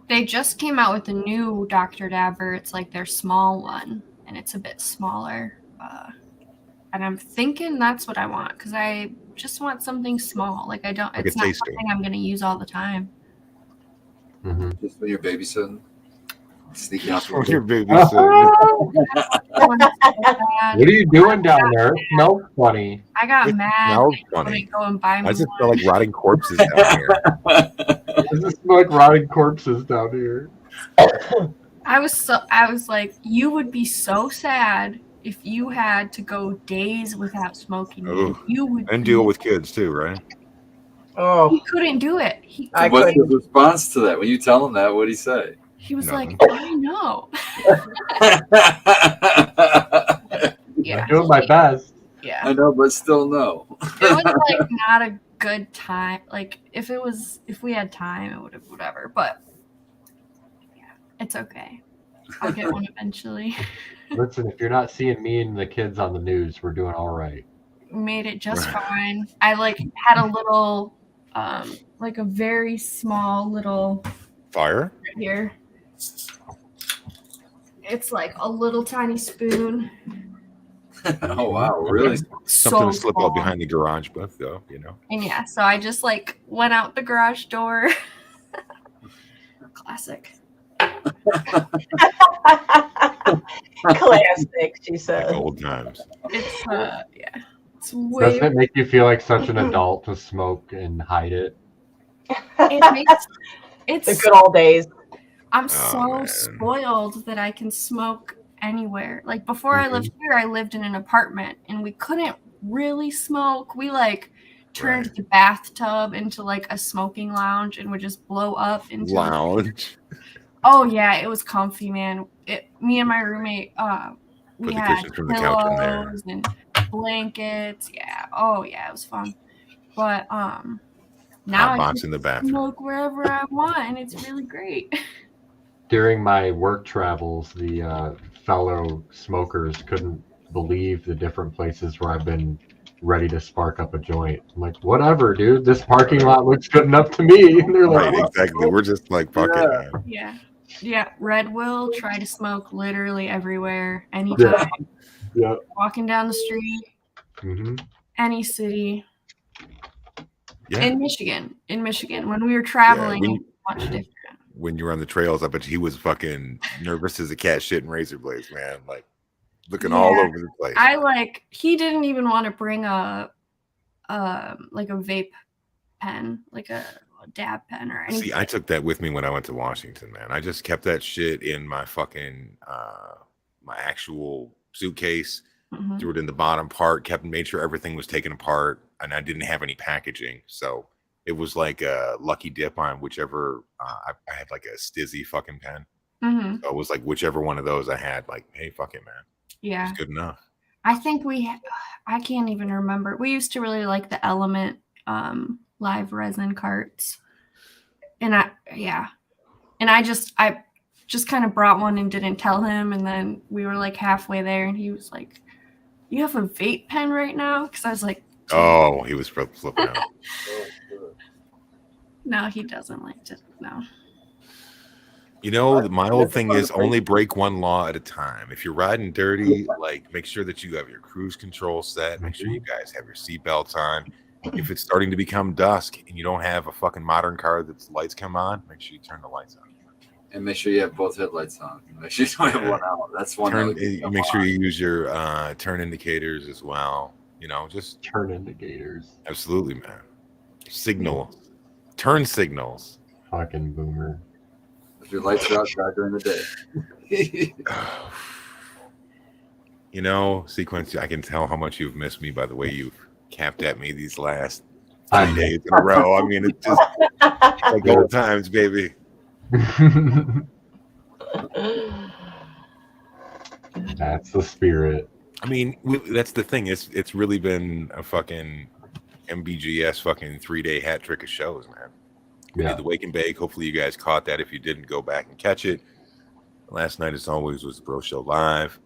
They just came out with a new Dr. Dabber. It's like their small one, and it's a bit smaller. And I'm thinking that's what I want because I just want something small. Like I don't. Like It's a not taster. something I'm going to use all the time. Mm-hmm. Just when you're babysitting, sneaking out. Oh, your baby I want it so bad. What are you doing down there? It smells funny. I got It mad. smells I funny. couldn't go and buy me Why does it one. smell like rotting corpses down here? Does it smell like rotting corpses down here? I was like, you would be so sad if you had to go days without smoking. Man. Ugh. You would. And deal with kids too, right? Oh, He couldn't do it. I What's couldn't. his response to that? When you tell him that, what did he say? He was Nothing. like, I know. Yeah. I'm doing my best. Yeah. I know, but still no. It was like not a good time. Like if we had time, it would have whatever. But yeah, it's okay. I'll get one eventually. Listen, if you're not seeing me and the kids on the news, we're doing all right. Made it just Right. fine. I like had a little, like a very small little Fire? right here. It's like a little tiny spoon. Oh wow, really? Something So to slip small. out behind the garage book, though, you know. And yeah, so I just like went out the garage door. Classic. Classic, she Like said. old times. It's yeah. It's way Doesn't it make you feel like such an adult to smoke and hide it? it makes The it's good old days. I'm Oh, so man. spoiled that I can smoke anywhere. Like before I lived here, I lived in an apartment and we couldn't really smoke. We like turned Right. the bathtub into like a smoking lounge and would just blow up into Lounge. Oh yeah, it was comfy, man. Me and my roommate, we Put the had cushions from the couch in there. pillows and blankets. Yeah. Oh yeah, it was fun. But now Hot I box can in the bathroom. smoke wherever I want, and it's really great. During my work travels, the fellow smokers couldn't believe the different places where I've been ready to spark up a joint. I'm like, whatever, dude. This parking lot looks good enough to me. And they're like, Right, exactly. We're just like, fuck it, man. Yeah. Red will try to smoke literally everywhere, anytime. Yeah. Walking down the street, Mm-hmm. any city. Yeah. In Michigan, when we were traveling, Yeah, it was much different. When you were on the trails, I bet he was fucking nervous as a cat shit in razor blades, man. Like looking all over the place. He didn't even want to bring a vape pen, like a dab pen or anything. See, I took that with me when I went to Washington, man. I just kept that shit in my fucking my actual suitcase, threw it in the bottom part, made sure everything was taken apart, and I didn't have any packaging. So it was like a lucky dip on whichever I had like a Stizzy fucking pen. So it was like whichever one of those I had, like, hey, fuck it, man. Yeah. It's good enough. I think I can't even remember. We used to really like the Element live resin carts. And I just kind of brought one and didn't tell him. And then we were like halfway there and he was like, you have a vape pen right now? Because I was like, oh, he was flipping out. No, he doesn't like to. No. You know, my old thing is only break one law at a time. If you're riding dirty, like make sure that you have your cruise control set. Make sure you guys have your seatbelts on. If it's starting to become dusk and you don't have a fucking modern car that's lights come on, make sure you turn the lights on. And make sure you have both headlights on. Make sure you don't have one out. That's one. Make sure you use your turn indicators as well. You know, just turn indicators. Absolutely, man. Signals. Turn signals. Fucking boomer. If your lights are out, drive during the day. You know, Sequence, I can tell how much you've missed me by the way you've capped at me these last 3 days in a row. I mean, it's just like old times, baby. That's the spirit. I mean, that's the thing. It's really been a fucking MBGS fucking 3-day hat trick of shows, man. We did the Wake and Bake. Hopefully you guys caught that. If you didn't, go back and catch it. Last night, as always, was the Bro Show Live.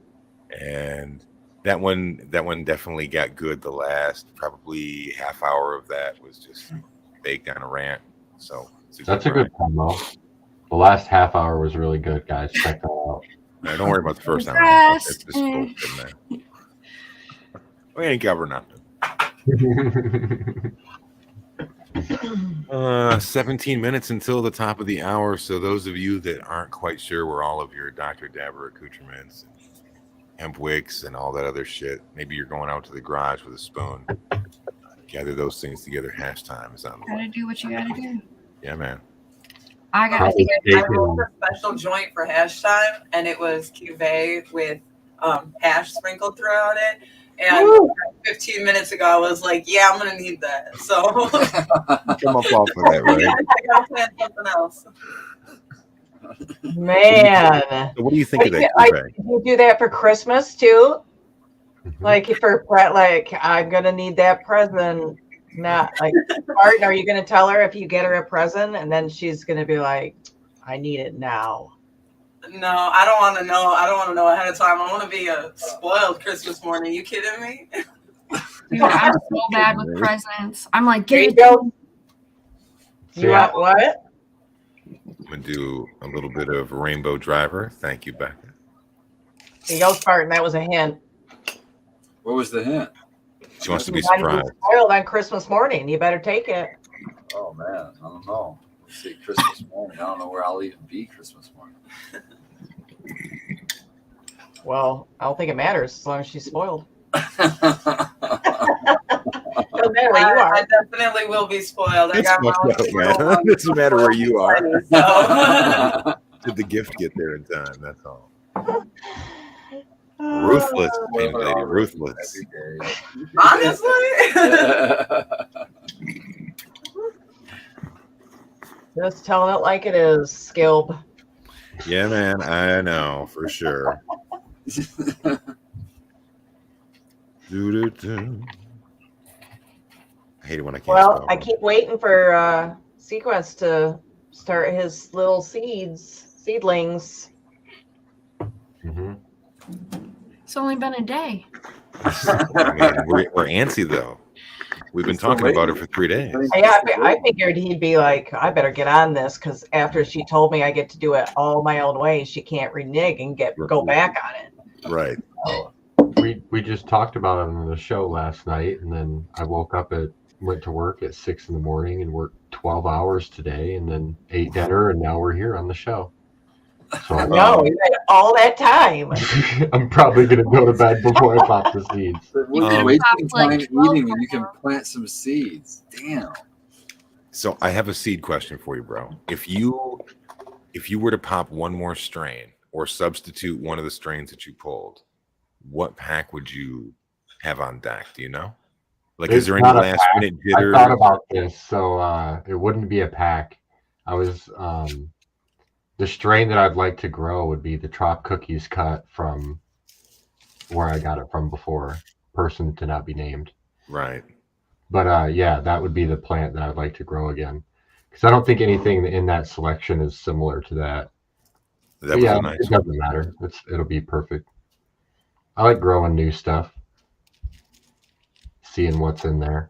And that one definitely got good. The last probably half hour of that was just baked on a rant. So that's a good promo. The last half hour was really good, guys. Check that out. No, don't worry about the first hour. It's just bullshit, man. We ain't covering nothing. 17 minutes until the top of the hour. So those of you that aren't quite sure where all of your Dr. Dabber accoutrements, hemp wicks, and all that other shit, maybe you're going out to the garage with a spoon. Gather those things together. Hash time is on the way. Gotta do what you gotta do. Yeah, man. I rolled a special joint for hash time, and it was cuvee with hash sprinkled throughout it. And 15 minutes ago, I was like, "Yeah, I'm gonna need that." So come up off of that, right? Yeah, I gotta plan something else. Man, so what do you think of that? You do that for Christmas too? Like I'm gonna need that present. Not like, Martin, are you gonna tell her if you get her a present, and then she's gonna be like, "I need it now." No, I don't want to know. I don't want to know ahead of time. I want to be a spoiled Christmas morning. You kidding me? Dude, I'm so bad with presents. I'm like, there you go. You want what? I'm gonna do a little bit of Rainbow Driver. Thank you, Becca. There you go, Spartan. That was a hint. What was the hint? She wants to be surprised. Spoiled on Christmas morning. You better take it. Oh man, I don't know. Let's see, Christmas morning. I don't know where I'll even be Christmas morning. Well, I don't think it matters as long as she's spoiled. Doesn't matter where you are. I definitely will be spoiled. It's I got my fucked up, man. It doesn't matter where you are. Did the gift get there in time? That's all. Ruthless, baby lady, ruthless. Honestly. Just telling it like it is, Skilb. Yeah, man, I know for sure. Do. I hate it when I can't. Well, I keep waiting for Sequence to start his little seedlings. Mm-hmm. It's only been a day. I mean, we're antsy though. We've been talking about it for 3 days. Yeah, I figured he'd be like, I better get on this because after she told me I get to do it all my own way, she can't renege and go back on it. Right. So, We just talked about it on the show last night, and then I went to work at 6 in the morning and worked 12 hours today, and then ate dinner, and now we're here on the show. So no, you had all that time. I'm probably gonna go to bed before I pop the seeds. Wasting like time 12 eating, and you can plant some seeds. Damn. So I have a seed question for you, bro. If you were to pop one more strain or substitute one of the strains that you pulled, what pack would you have on deck? Do you know? Like, is there any last minute jitter? I thought about this, so it wouldn't be a pack. I was the strain that I'd like to grow would be the Trop Cookies cut from where I got it from before. Person to not be named. Right. But yeah, that would be the plant that I'd like to grow again, because I don't think anything in that selection is similar to that. That was yeah, nice. it doesn't matter. It'll be perfect. I like growing new stuff, seeing what's in there.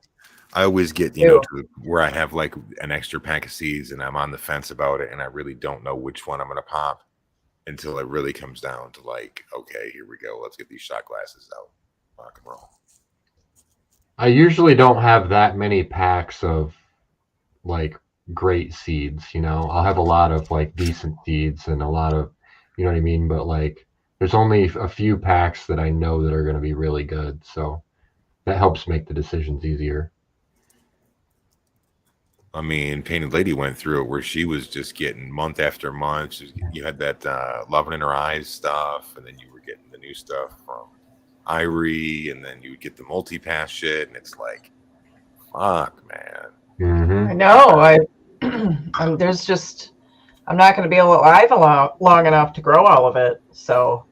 I always get, to where I have like an extra pack of seeds and I'm on the fence about it and I really don't know which one I'm going to pop until it really comes down to like, okay, here we go. Let's get these shot glasses out. Rock and roll. I usually don't have that many packs of like great seeds, I'll have a lot of like decent seeds and a lot of, you know what I mean? But like, there's only a few packs that I know that are going to be really good. So that helps make the decisions easier. I mean, Painted Lady went through it where she was just getting month after month. You had that Loving in Her Eyes stuff, and then you were getting the new stuff from Irie, and then you would get the multi-pass shit, and it's like, fuck, man. Mm-hmm. I know. I'm not going to be alive long enough to grow all of it. So,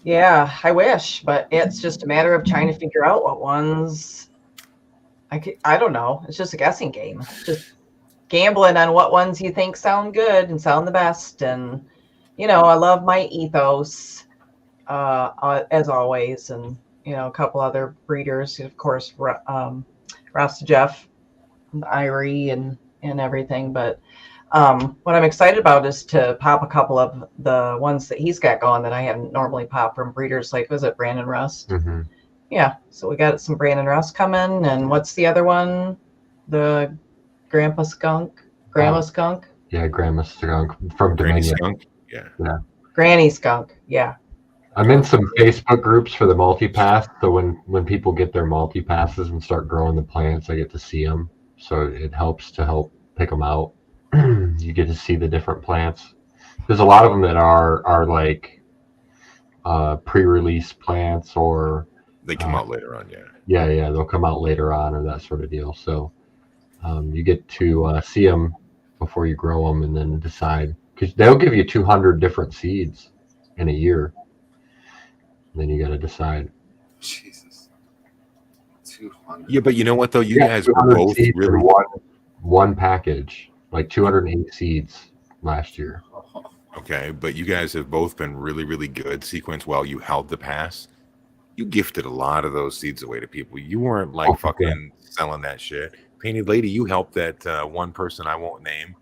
yeah, I wish, but it's just a matter of trying to figure out what ones. I don't know. It's just a guessing game. Just gambling on what ones you think sound good and sound the best. And, I love my ethos, as always. And, a couple other breeders, of course, Rasta Jeff, and Irie, and everything. But what I'm excited about is to pop a couple of the ones that he's got going that I hadn't normally popped from breeders. Like, was it Brandon Rust? Mm-hmm. Yeah, so we got some Brandon Rust coming, and what's the other one? The Grandma Skunk. Yeah, Grandma Skunk from Granny Dominion. Skunk. Yeah. Granny Skunk. Yeah. I'm in some Facebook groups for the multi-pass, so when people get their multi-passes and start growing the plants, I get to see them. So it helps to help pick them out. You get to see the different plants. There's a lot of them that are like pre-release plants, or They come out later on, yeah, they'll come out later on, or that sort of deal. So you get to see them before you grow them, and then decide, because they'll give you 200 different seeds in a year. And then you got to decide. Jesus. 200. Yeah, but you know what though? You guys were both really one package, like 208 seeds last year. okay, but you guys have both been really, really good sequence while you held the pass. You gifted a lot of those seeds away to people. You weren't like fucking selling that shit. Painted Lady, you helped that one person I won't name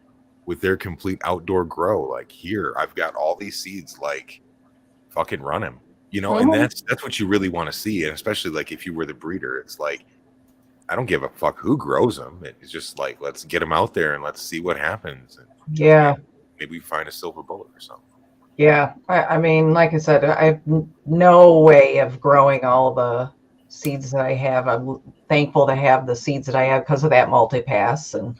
with their complete outdoor grow. Like, here, I've got all these seeds, like, fucking run them. And that's what you really want to see. And especially like if you were the breeder, it's like, I don't give a fuck who grows them. It's just like, let's get them out there and let's see what happens. And Yeah. Maybe find a silver bullet or something. Yeah. I mean, like I said, I have no way of growing all the seeds that I have. I'm thankful to have the seeds that I have because of that multi-pass, and,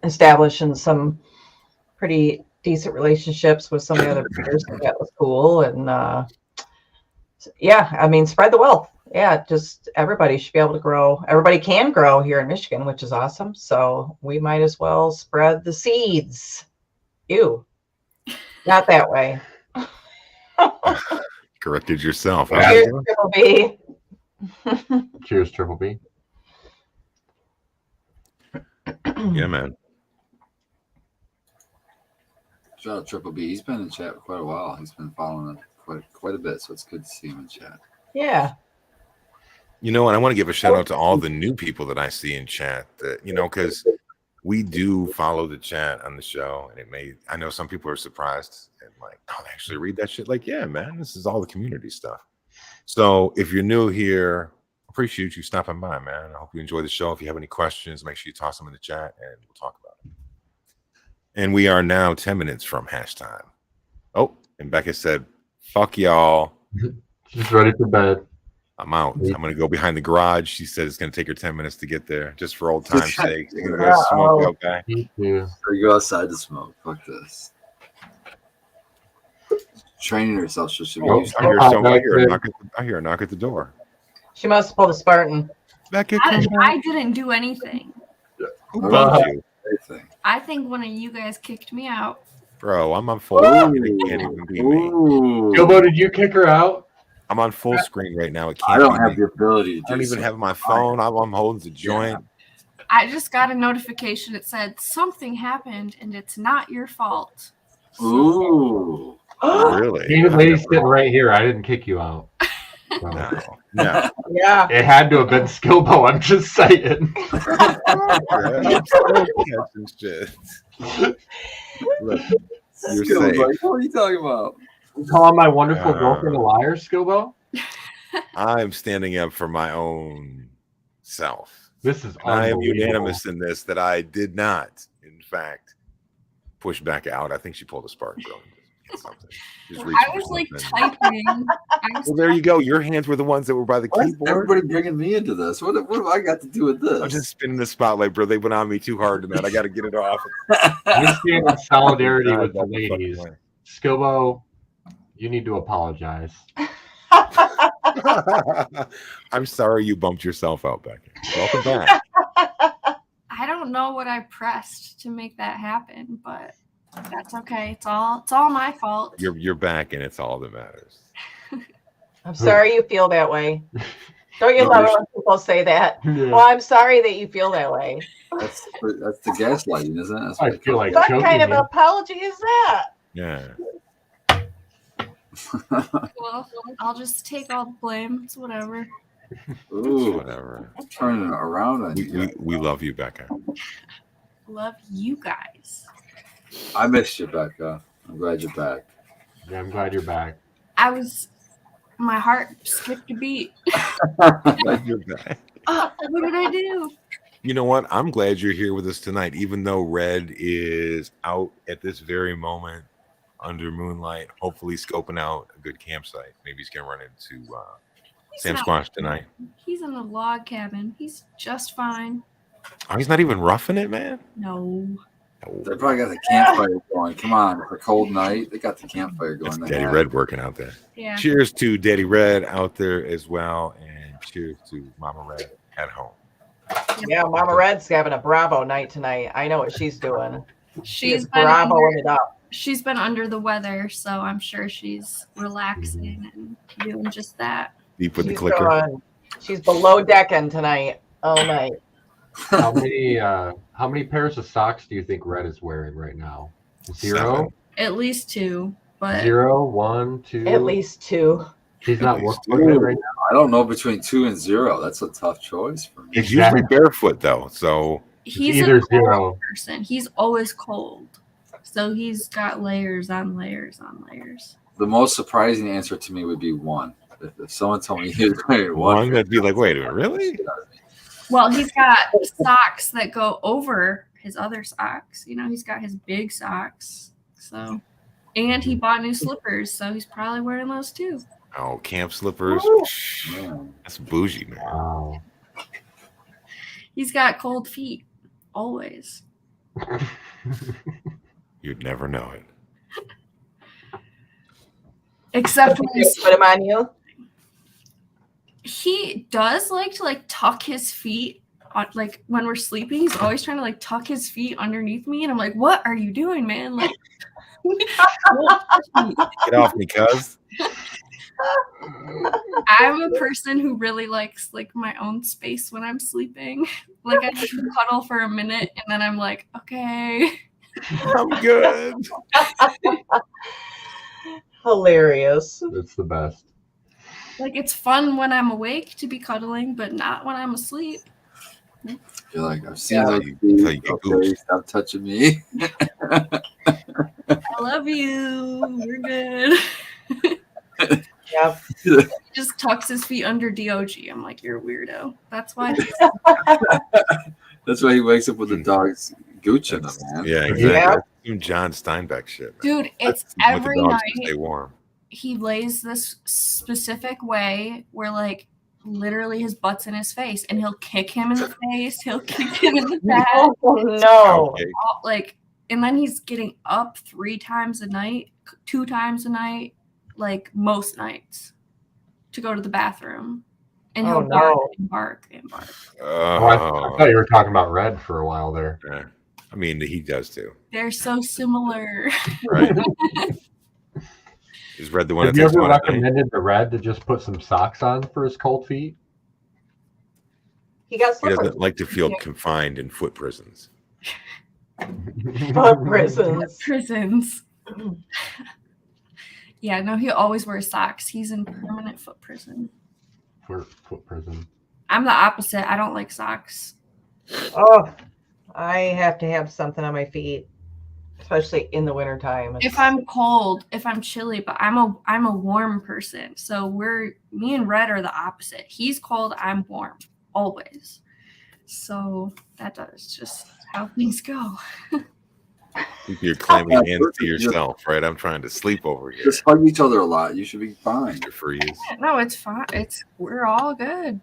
establishing some pretty decent relationships with some of the other breeders. That was cool. And yeah, I mean, spread the wealth. Yeah, just everybody should be able to grow. Everybody can grow here in Michigan, which is awesome. So we might as well spread the seeds. Ew, not that way. Corrected yourself. Cheers, Triple B. Cheers, Triple B. Yeah, man. Shout out Triple B. He's been in chat for quite a while. He's been following it quite a bit, so it's good to see him in chat. Yeah. You know, and I want to give a shout out to all the new people that I see in chat that, you know, because we do follow the chat on the show, and I know some people are surprised and like, oh, they actually read that shit. Like, yeah, man, this is all the community stuff. So if you're new here, appreciate you stopping by, man. I hope you enjoy the show. If you have any questions, make sure you toss them in the chat and we'll talk about it. And we are now 10 minutes from hash time. Oh, and Becca said, fuck y'all. She's ready for bed. I'm out. I'm going to go behind the garage. She said it's going to take her 10 minutes to get there, just for old time's sake. She's going to go smoke out back. Me too. Or you go outside to smoke. Fuck this. Training herself, so she Oh, I hear a knock at the door. She must have pulled a Spartan. Becca, I didn't do anything. who bumped you? everything. I think one of you guys kicked me out. Bro, I'm on full screen. It can't even be me. Ooh. Gilbo, did you kick her out? I'm on full screen right now. It can't I don't be have me. the ability to do I don't even so. have my phone. I'm holding the joint. I just got a notification. It said something happened and it's not your fault. Ooh. Really? The lady's sitting right here. I didn't kick you out. So, No. Yeah. it had to have been Skilbo. I'm just saying. I'm still catching shit. Look, you're Skills, safe. like, what are you talking about? You calling my wonderful girlfriend a liar, Skilbo? I'm standing up for my own self. This is I am unbelievable. unanimous in this that I did not, in fact, push back out. I think she pulled a spark, bro. Something. Just reach I for was like something. typing. Well, there you go. Your hands were the ones that were by the Why is keyboard. everybody bringing me into this? What have I got to do with this? I'm just spinning the spotlight, bro. They went on me too hard tonight. I got to get it off. We stand in solidarity God, with the that's the fucking ladies. way. Skilbo, you need to apologize. I'm sorry you bumped yourself out, Becky. Welcome back. I don't know what I pressed to make that happen, but that's okay. It's all my fault. You're back, and it's all that matters. I'm sorry you feel that way. Don't you love it when people say that? Yeah. Well, I'm sorry that you feel that way. That's the gaslighting, isn't it? That's I what feel like What choking kind of you. apology is that? Yeah. Well, I'll just take all the blame. It's whatever. Ooh, Whatever. turning it around on you. We love you, Becca. Love you guys. I missed you, Becca. I'm glad you're back. Yeah, I'm glad you're back. My heart skipped a beat. You're back. What did I do? You know what? I'm glad you're here with us tonight, even though Red is out at this very moment under moonlight, hopefully scoping out a good campsite. Maybe he's gonna run into Sam not- Squash tonight. He's in a log cabin. He's just fine. Oh, he's not even roughing it, man. No. They probably got the campfire going. Come on, for a cold night, they got the campfire going. That's They Daddy have- Red working out there. Yeah. Cheers to Daddy Red out there as well, and cheers to Mama Red at home. Yeah, Mama Red's having a Bravo night tonight. I know what she's doing. She's been Bravoing it up. She's been under the weather, so I'm sure she's relaxing and doing just that. Deep with the She's clicker. going- She's below decking tonight all night. How many pairs of socks do you think Red is wearing right now? 0? At least 2, but 0, 1, 2. At least 2. She's At not least working two. right now. I don't know between 2 and 0. That's a tough choice for me. It's usually barefoot though, so he's either a cold 0. person. He's always cold. So he's got layers on layers on layers. The most surprising answer to me would be 1. If someone told me he was wearing one one, that'd be like, wait a minute, really? Well, he's got socks that go over his other socks. You know, he's got his big socks. So, and he bought new slippers, so he's probably wearing those too. Oh, camp slippers. Man. That's bougie, man. Wow. He's got cold feet always. You'd never know it. Except when Just put them on you. he does like to tuck his feet on, like when we're sleeping. He's always trying to tuck his feet underneath me, and I'm like, "What are you doing, man?" Like, Get off me, cuz. I'm a person who really likes my own space when I'm sleeping. Like I can cuddle for a minute, and then I'm like, okay. I'm good. Hilarious. It's the best. Like, it's fun when I'm awake to be cuddling, but not when I'm asleep. You're like, I've seen Yeah. those You feet. get Okay, goosed. stop touching me. I love you. We're good. Yep. He just tucks his feet under DOG. I'm like, you're a weirdo. That's why. That's why he wakes up with the dog's gooch in him, man. Yeah, exactly. Yeah. That's some John Steinbeck shit, man. Dude, it's That's what every the dogs do to night stay warm. he lays this specific way where, like, literally his butt's in his face, and he'll kick him in the face. He'll kick him in the back. Oh no. Okay. Like, and then he's getting up 3 times a night, 2 times a night, like most nights, to go to the bathroom. And Oh, he'll bark no. and bark and bark. Oh, I thought you were talking about Red for a while there. Yeah. I mean, he does too, They're so similar. right? Is Red the one Have that you takes ever one at night? recommended to Red to just put some socks on for his cold feet? He got He slippers. doesn't like to feel confined in foot prisons. Foot prisons. Prisons. Yeah, no, he always wears socks. He's in permanent foot prison. Foot prison. I'm the opposite. I don't like socks. Oh, I have to have something on my feet, especially in the wintertime. If I'm cold, if I'm chilly, but I'm a warm person. So me and Red are the opposite. He's cold, I'm warm, always. So that's just how things go. You're claiming hands to yourself, right? I'm trying to sleep over here. Just hug each other a lot. You should be fine. You're freeze. No, it's fine. We're all good.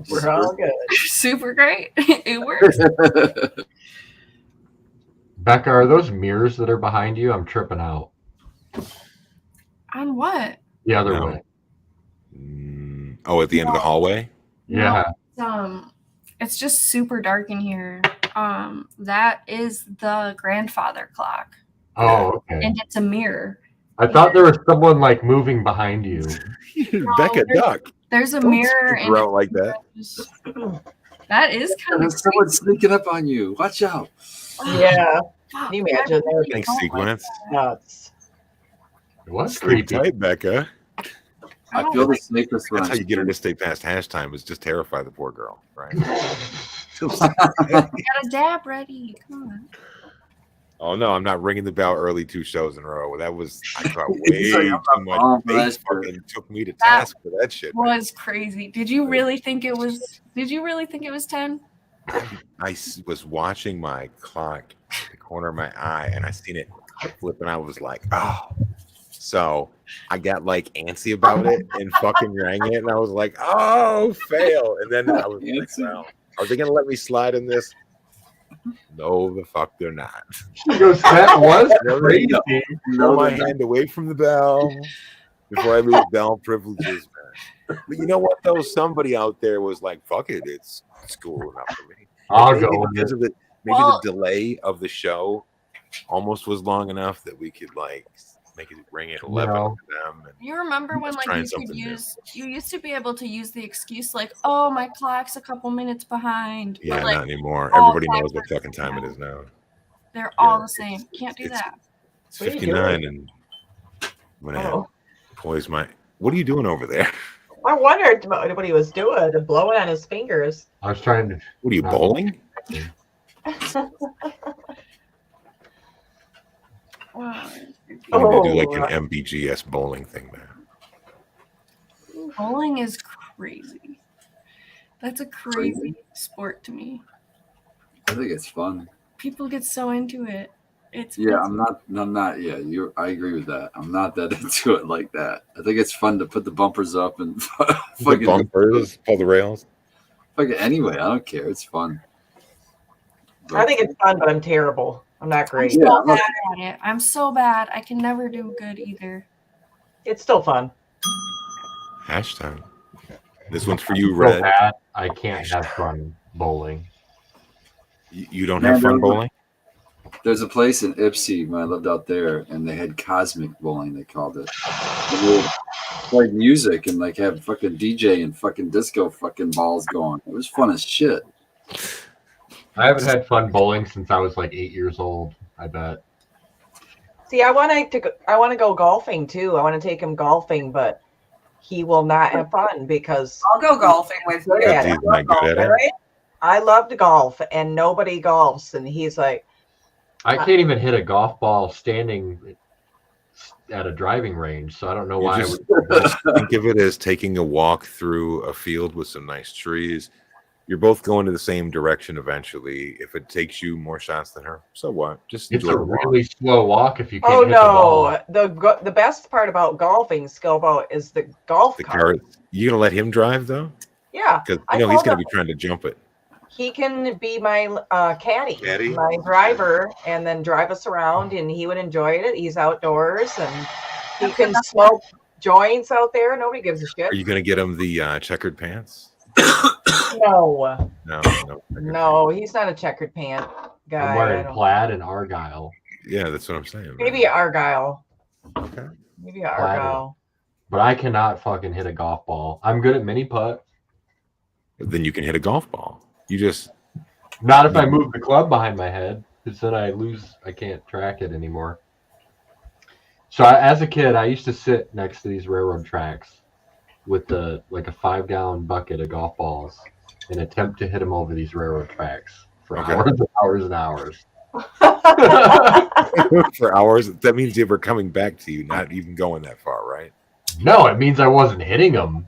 We're all good. Super great. It works. Becca, are those mirrors that are behind you? I'm tripping out. On what? The other No. way. Oh, at the end of the hallway? Yeah. It's just super dark in here. That is the grandfather clock, Oh, okay. and it's a mirror. I thought there was someone like moving behind you. Becca, duck. There's a Don't mirror, scoop her out like that. That is kind of There's someone sneaking up on you. Watch out. Yeah. Can you imagine? That Getting sequence. nuts. It was Sleep creepy. tight, Becca. I feel the safest when That's how I'm you get her to stay past hash time, is just terrify the poor girl, right? Got a dab ready. Come on. Oh no, I'm not ringing the bell early 2 shows in a row. That was I caught way He's like, too I'm much. not They falling for that fucking took me to task for that shit. man. Was crazy. Did you really think it was? Did you really think it was 10? Was watching my clock in the corner of my eye, and I seen it flip, and I was like, oh. So I got like antsy about it and fucking rang it, and I was like, oh, fail. And then I was like, well, are they gonna let me slide in this? No, the fuck they're not. She goes, that was crazy. Pull my hand away from the bell before I lose bell privileges, man. But you know what though? Somebody out there was like, fuck it, it's cool enough for me. I'll Maybe go with because it. of the delay of the show almost was long enough that we could like make it ring at 11 No. for them. And You remember when Just like trying you could something new. you used to be able to use the excuse like, oh, my clock's a couple minutes behind. yeah, But, like, not anymore. all Everybody knows what clocks fucking time it is now. they're all Yeah, the same. Can't do it's- that. It's What are you 59 doing? and I'm gonna Oh. poise my. What are you doing over there? I wondered what he was doing, blowing on his fingers. I was trying to. What are you bowling? Wow. I'm gonna do like Oh, an MBGS bowling thing, man. Bowling is crazy. That's a crazy sport to me. I think it's fun. People get so into it. It's Yeah, I'm not. Yeah, I agree with that. I'm not that into it like that. I think it's fun to put the bumpers up and The fucking bumpers, pull the rails. anyway. I don't care. It's fun. I think it's fun, but I'm terrible. I'm not I'm great. so Yeah, I'm bad at it. I'm so bad. I can never do good either. It's still fun. Hashtag. This one's for you, So Red. bad, I can't have fun bowling. You don't have fun bowling? There's a place in Ipsy when I lived out there, and they had cosmic bowling. They called it. And they would play music and like have fucking DJ and fucking disco fucking balls going. It was fun as shit. I haven't had fun bowling since I was like 8 years old. I bet. See, I want to go golfing too. I want to take him golfing, but he will not have fun because I'll go golfing with you. Yeah. He's not good at it. Right? I love to golf and nobody golfs. And he's like, I can't even hit a golf ball standing at a driving range, so I don't know You why. just, just think of it as taking a walk through a field with some nice trees. You're both going to the same direction eventually. If it takes you more shots than her, so what? Just It's enjoy a the walk. really slow walk if you can't oh hit the ball. no, the best part about golfing, Skillboat, is the golf The cart. car. You gonna let him drive though? Yeah, Because I he's told gonna him be trying to jump it. he can be my caddy, Caddy? my driver, and then drive us around, and he would enjoy it. He's outdoors, and he can smoke joints out there. Nobody gives a shit. Are you gonna get him the checkered pants? No, No. he's not a checkered pant guy. I'm I wearing don't- plaid and Argyle. Yeah, that's what I'm saying. man. Maybe Argyle. Okay. Maybe Argyle. But I cannot fucking hit a golf ball. I'm good at mini putt. Then you can hit a golf ball. You just Not if I move the club behind my head, because then I can't track it anymore. So as a kid, I used to sit next to these railroad tracks with a 5-gallon bucket of golf balls and attempt to hit them over these railroad tracks for Okay. hours and hours and hours. for hours. That means they were coming back to you, not even going that far, right? No, it means I wasn't hitting them.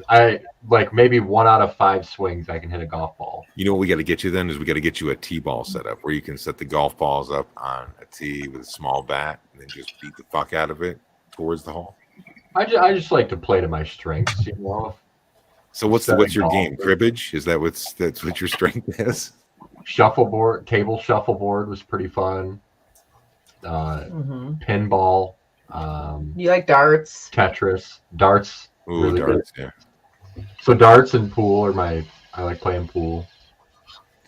I like maybe 1 out of 5 swings I can hit a golf ball. You know what we got to get you then is we got to get you a tee ball set up where you can set the golf balls up on a tee with a small bat and then just beat the fuck out of it towards the hole. I just like to play to my strengths, you know. So what's Set a your golf. game? Cribbage? Is that's what your strength is? Shuffleboard, table shuffleboard was pretty fun. Mhm. Pinball, You like darts? Tetris, darts. Ooh, Really darts, yeah. So darts and pool are I like playing pool.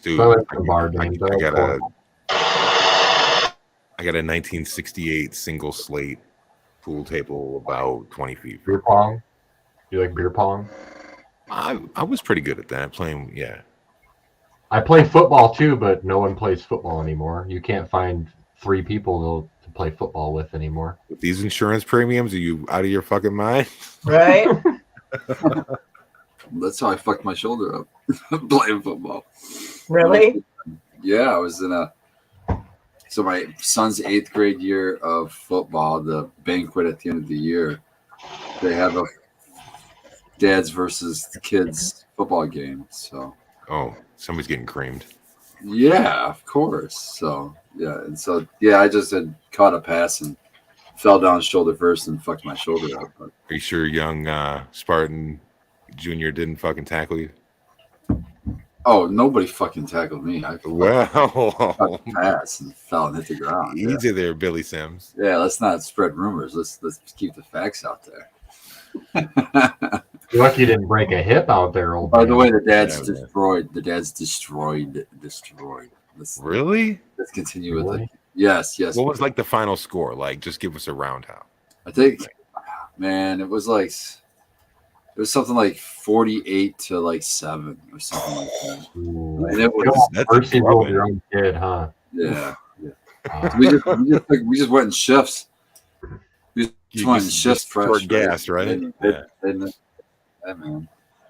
Dude, So I like the bar games. I got a 1968 single slate pool table about 20 feet. Beer pong. You like beer pong? I was pretty good at that playing. Yeah, I play football too, but no one plays football anymore. You can't find 3 people to play football with anymore. with these insurance premiums, are you out of your fucking mind? Right? That's how I fucked my shoulder up playing football. Really? Yeah, I was so my son's 8th grade year of football, the banquet at the end of the year, they have a dads versus kids football game. So Oh, somebody's getting creamed. yeah, of course. So I just had caught a pass and fell down shoulder first and fucked my shoulder up. But Are you sure young Spartan Junior didn't fucking tackle you? oh, nobody fucking tackled me. I Well, caught a pass and fell and hit the ground. Yeah. easy there, Billy Sims. Yeah, let's not spread rumors. Let's keep the facts out there. You're lucky you didn't break a hip out there, old By the man. way, the dad's Yeah, man. destroyed. The dad's destroyed. Really? Let's continue with Really? it. Yes. What was like the final score? Like, just give us a roundhouse. I think, man, it was something like 48 to like 7 or something like that. Ooh. And it was, That's Mercy rule drubbing. your own kid, huh? yeah. Uh, We just went in shifts. We just went in shifts fresh. short gas, right? And, Yeah. yeah, man.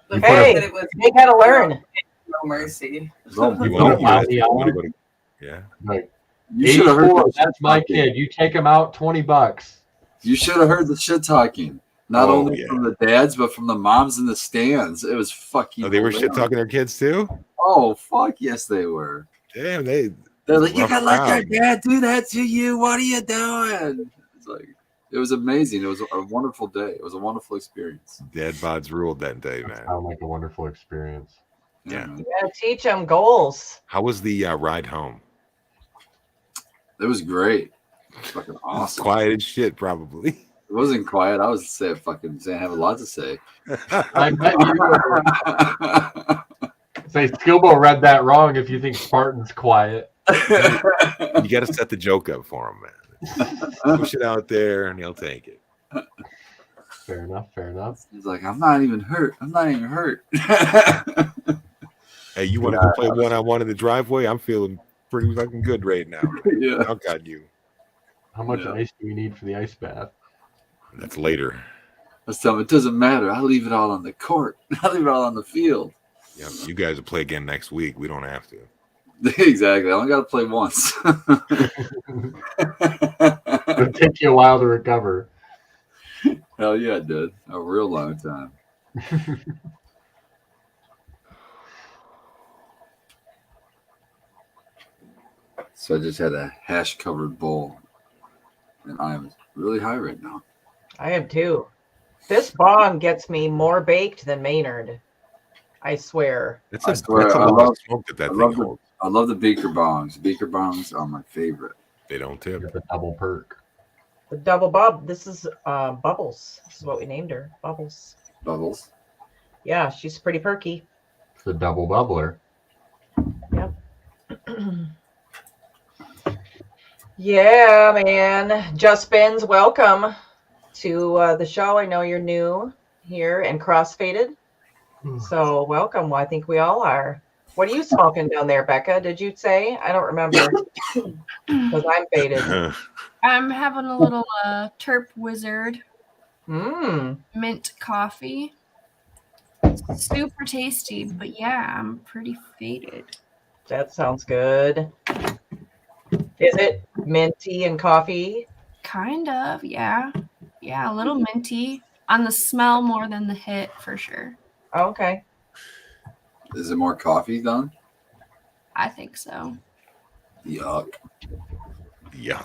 The You fact put a- that it was They gotta learn. no mercy. Oh, You You wanna- don't buy the you wanna hour? go to- Yeah. like, you should have heard 84, the that's shit my talking. kid. You take him out, $20. You should have heard the shit talking. Not Oh, only yeah. from the dads, but from the moms in the stands. It was fucking. Oh, they were shit hilarious. talking their kids too? Oh fuck yes, they were. Damn, They're like, you Rough can let crowd. your dad do that to you. What are you doing? It's like it was amazing. It was a wonderful day. It was a wonderful experience. dad bods ruled that day, man. Sound like a wonderful experience. Yeah. Man. You gotta teach them goals. How was the ride home? It was great. Fucking awesome. Quiet as shit, probably. It wasn't quiet. I was saying I have a lot to say. I bet you say Skilbo read that wrong if you think Spartan's quiet. You got to set the joke up for him, man. Push it out there, and he'll take it. Fair enough. He's like, I'm not even hurt. Hey, you want to go play one-on-one in the driveway? I'm feeling pretty fucking good right now. Yeah. How got you? How much Yeah. ice do we need for the ice bath? That's later. Let's tell them it doesn't matter. I leave it all on the court. I leave it all on the field. Yeah, you guys will play again next week. We don't have to. Exactly. I only got to play once. It'll take you a while to recover. Hell yeah, it did. A real long time. So I just had a hash covered bowl, and I'm really high right now. I am too. This bong gets me more baked than Maynard. I swear. That's I a, swear, that's a I lot love- of smoke that I thing love the- holds. I love the beaker bongs. Beaker bongs are my favorite. They don't tip. Get the double perk. The double bub. This is Bubbles. This is what we named her. Bubbles. Bubbles. Yeah, she's pretty perky. It's the double bubbler. Yeah, man. Just Spins, welcome to the show. I know you're new here and crossfaded. So welcome. Well, I think we all are. What are you smoking down there, Becca? Did you say? I don't remember. Because I'm faded. I'm having a little Terp Wizard Mmm. mint coffee. Super tasty, but yeah, I'm pretty faded. That sounds good. Is it minty and coffee? Kind of, yeah. Yeah, a little minty. On the smell more than the hit, for sure. Okay. Is it more coffee done? I think so. Yuck. Yeah.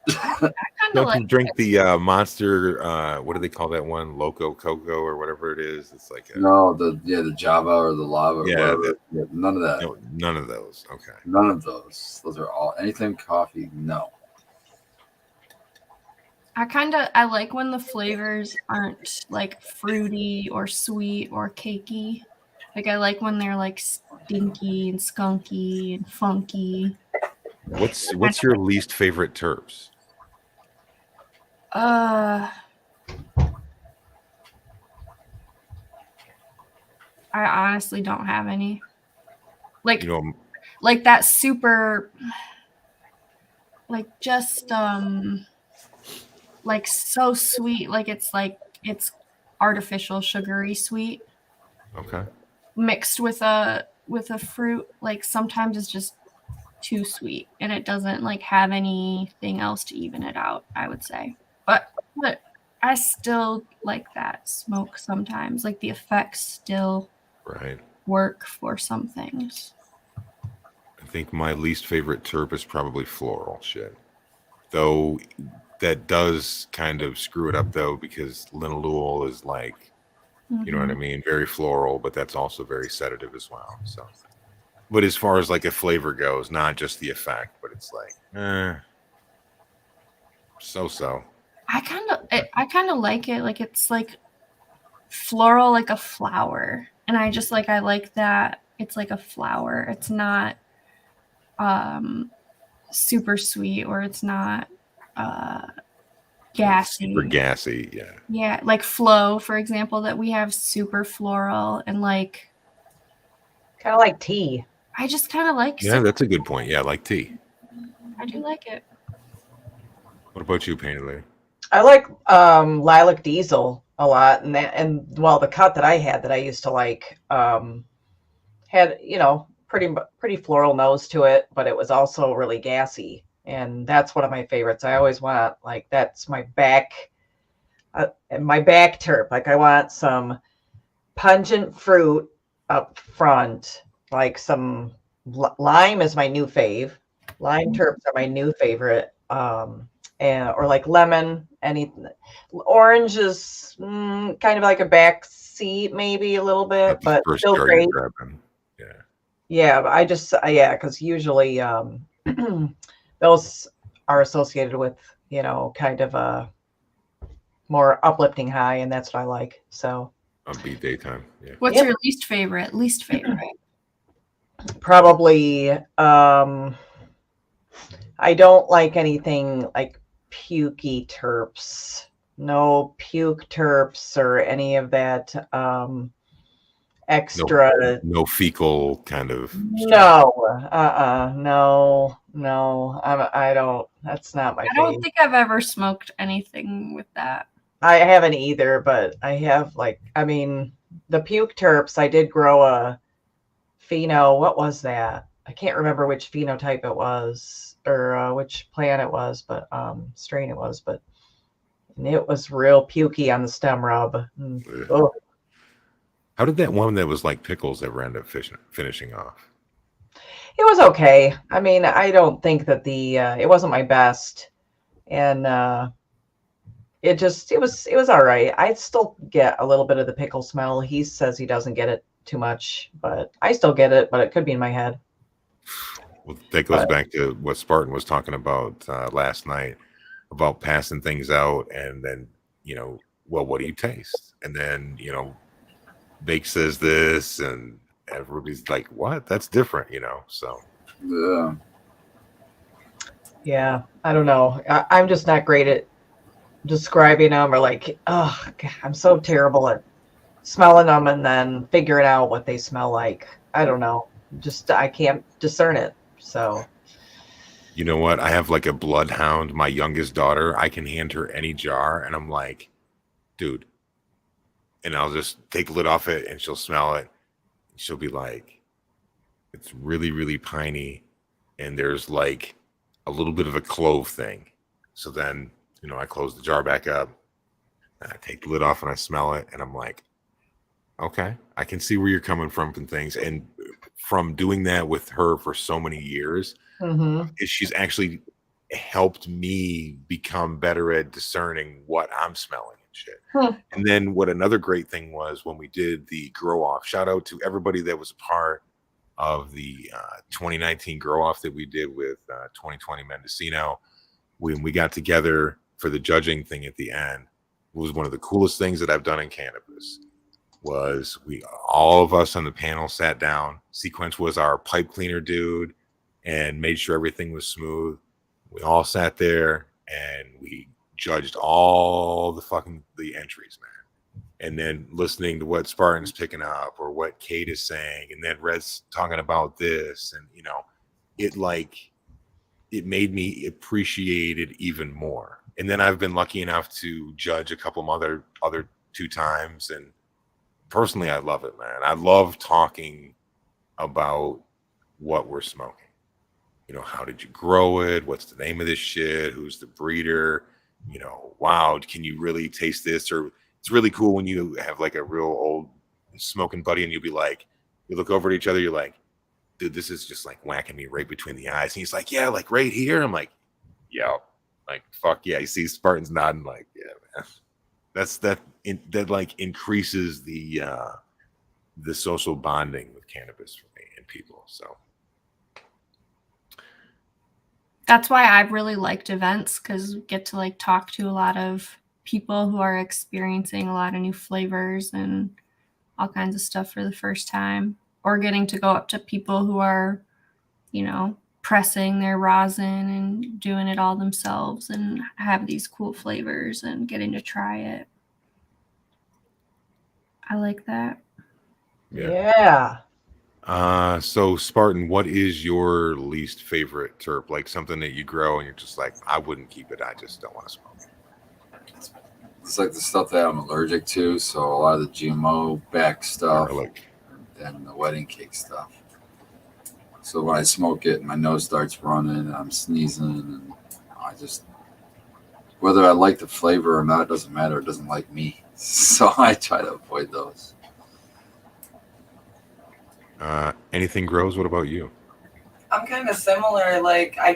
I kind of Don't like you drink the Monster? What do they call that one? Loco Coco or whatever it is. It's like No, the Java or the lava. Or Yeah, whatever. Yeah, none of that. no, none of those. Okay. None of those. Those are all anything coffee. No. I like when the flavors aren't like fruity or sweet or cakey. Like I like when they're like stinky and skunky and funky. What's your least favorite terps? I honestly don't have any. Like You know, like that super like just like so sweet, like it's artificial sugary sweet okay. mixed with a fruit. Like sometimes it's just too sweet and it doesn't like have anything else to even it out, I would say. But I still like that smoke sometimes. Like the effects still Right. work for some things. I think my least favorite terp is probably floral shit. Though that does kind of screw it up though, because linalool is like, you know what I mean? Very floral, but that's also very sedative as well. So, but as far as like a flavor goes, not just the effect, but it's like, so. I kind of like it. Like it's like floral, like a flower, and I like that. It's like a flower. It's not super sweet, or it's not gassy. Super gassy, yeah. Yeah, like Flow, for example, that we have super floral and like Kind of like tea. I just kind of like. Yeah, that's a good point. Yeah, like tea. I do like it. What about you, Painted Lady? I like Lilac Diesel a lot, and the cut that I had that I used to like had pretty floral nose to it, but it was also really gassy, and that's one of my favorites. I always want that's my back terp. Like I want some pungent fruit up front, like some lime is my new fave. Lime terps are my new favorite. Or like lemon, orange is kind of like a back seat, maybe a little bit, but First still jar great. you're grabbing. Yeah. Yeah, but I just because usually those are associated with kind of a more uplifting high, and that's what I like. So Upbeat daytime. Yeah. What's Yep. your least favorite? Least favorite. probably I don't like anything like pukey terps. No puke terps or any of that extra. No fecal kind of stuff. No. I don't. That's not my I don't fave. think I've ever smoked anything with that. I haven't either, but I have the puke terps. I did grow a pheno. What was that? I can't remember which phenotype it was or which plant it was, but strain it was. But it was real pukey on the stem rub. Oh. How did that one that was like pickles ever end up finishing off? It was okay. I mean, I don't think that it wasn't my best, and it was all right. I still get a little bit of the pickle smell. He says he doesn't get it too much, but I still get it, but it could be in my head. Well, that goes back to what Spartan was talking about last night about passing things out, and then well, what do you taste? And then Bake says this, and everybody's like, "What? That's different," So yeah, I don't know. I'm just not great at describing them, or like, oh, God, I'm so terrible at smelling them and then figuring out what they smell like. I don't know. Just I can't discern it. So you know what? I have like a bloodhound. My youngest daughter, I can hand her any jar, and I'm like, dude. And I'll just take the lid off it, and she'll smell it. She'll be like, it's really, really piney, and there's like a little bit of a clove thing. So then, I close the jar back up, and I take the lid off, and I smell it, and I'm like, okay, I can see where you're coming from things. And from doing that with her for so many years, she's actually helped me become better at discerning what I'm smelling. Shit. And then what another great thing was when we did the grow off, shout out to everybody that was a part of the 2019 grow off that we did with 2020 Mendocino. When we got together for the judging thing at the end, it was one of the coolest things that I've done in cannabis. Was all of us on the panel sat down. Sequence was our pipe cleaner dude and made sure everything was smooth. We all sat there and we judged all the entries, man. And then listening to what Spartan's picking up or what Kate is saying, and then Red's talking about this, and it made me appreciate it even more. And then I've been lucky enough to judge a couple of other 2 times, and personally I love it, man. I love talking about what we're smoking. How did you grow it? What's the name of this shit? Who's the breeder? Wow, can you really taste this? Or it's really cool when you have like a real old smoking buddy and you'll be like, you look over at each other, you're like, dude, this is just like whacking me right between the eyes. And he's like, yeah, like right here. I'm like, yeah, like fuck yeah. You see Spartan's nodding like, yeah, man. That like increases the social bonding with cannabis for me and people. So that's why I've really liked events, because we get to like talk to a lot of people who are experiencing a lot of new flavors and all kinds of stuff for the first time, or getting to go up to people who are, pressing their rosin and doing it all themselves and have these cool flavors and getting to try it. I like that. Yeah. So Spartan, what is your least favorite terp? Like something that you grow and you're just like, I wouldn't keep it. I just don't want to smoke. It's like the stuff that I'm allergic to. So a lot of the GMO back stuff, and the wedding cake stuff. So when I smoke it, my nose starts running, and I'm sneezing, and whether I like the flavor or not, it doesn't matter. It doesn't like me. So I try to avoid those. Anything grows? What about you? I'm kind of similar. Like I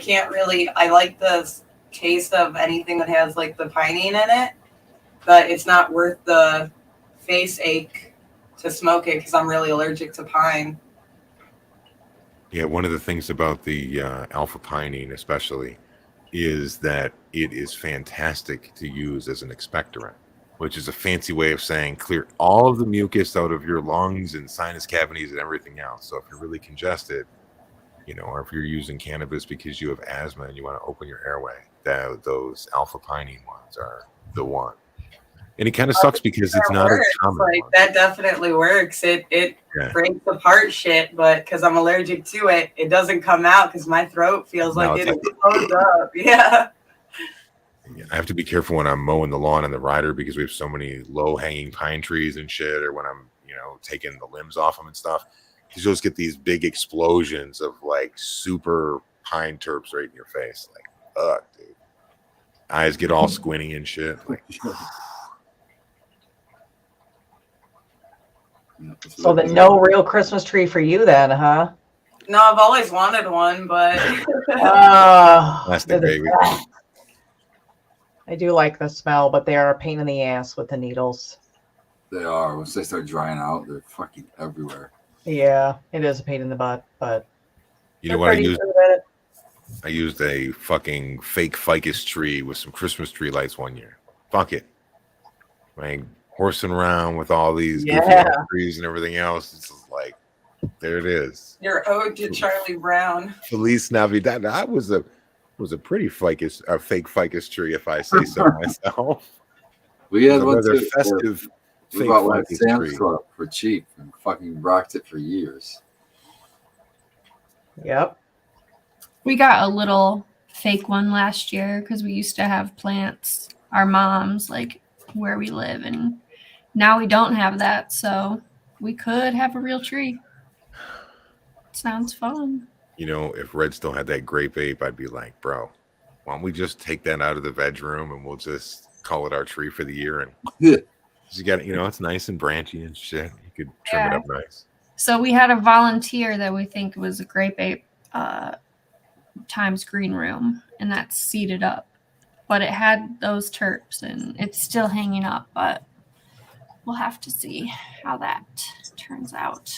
like the taste of anything that has like the pinene in it, but it's not worth the face ache to smoke it because I'm really allergic to pine. Yeah, one of the things about the alpha pinene especially is that it is fantastic to use as an expectorant, which is a fancy way of saying clear all of the mucus out of your lungs and sinus cavities and everything else. So if you're really congested, or if you're using cannabis because you have asthma and you want to open your airway, those alpha pinene ones are the one. And it kind of sucks because it's not a common like one. that definitely works. It Yeah. breaks apart shit, but because I'm allergic to it, it doesn't come out because my throat feels No, like it's it's closed up. Yeah. I have to be careful when I'm mowing the lawn and the rider because we have so many low hanging pine trees and shit, or when I'm, taking the limbs off them and stuff. You just get these big explosions of like super pine terps right in your face. Like, fuck, dude. Eyes get all squinty and shit. Like, So then no real Christmas tree for you then, huh? No, I've always wanted one, but plastic baby. I do like the smell, but they are a pain in the ass with the needles. They are. Once they start drying out, they're fucking everywhere. Yeah, it is a pain in the butt, but You know what I used? I used a fucking fake ficus tree with some Christmas tree lights one year. Fuck it. Like horsing around with all these goofy trees and everything else. It's just like, there it is. Your ode to Charlie Brown. Feliz Navidad. That was a pretty fake ficus tree, if I say so myself. We had one rather too. festive We fake bought one at ficus Sam's tree. Club for cheap and fucking rocked it for years. Yep. We got a little fake one last year because we used to have plants, our moms, like where we live, and now we don't have that, so we could have a real tree. Sounds fun. If Red still had that grape ape, I'd be like, bro, why don't we just take that out of the veg room and we'll just call it our tree for the year? And you got, it's nice and branchy and shit. You could trim it up nice. So we had a volunteer that we think was a grape ape times green room, and that's seated up. But it had those terps, and it's still hanging up, but we'll have to see how that turns out.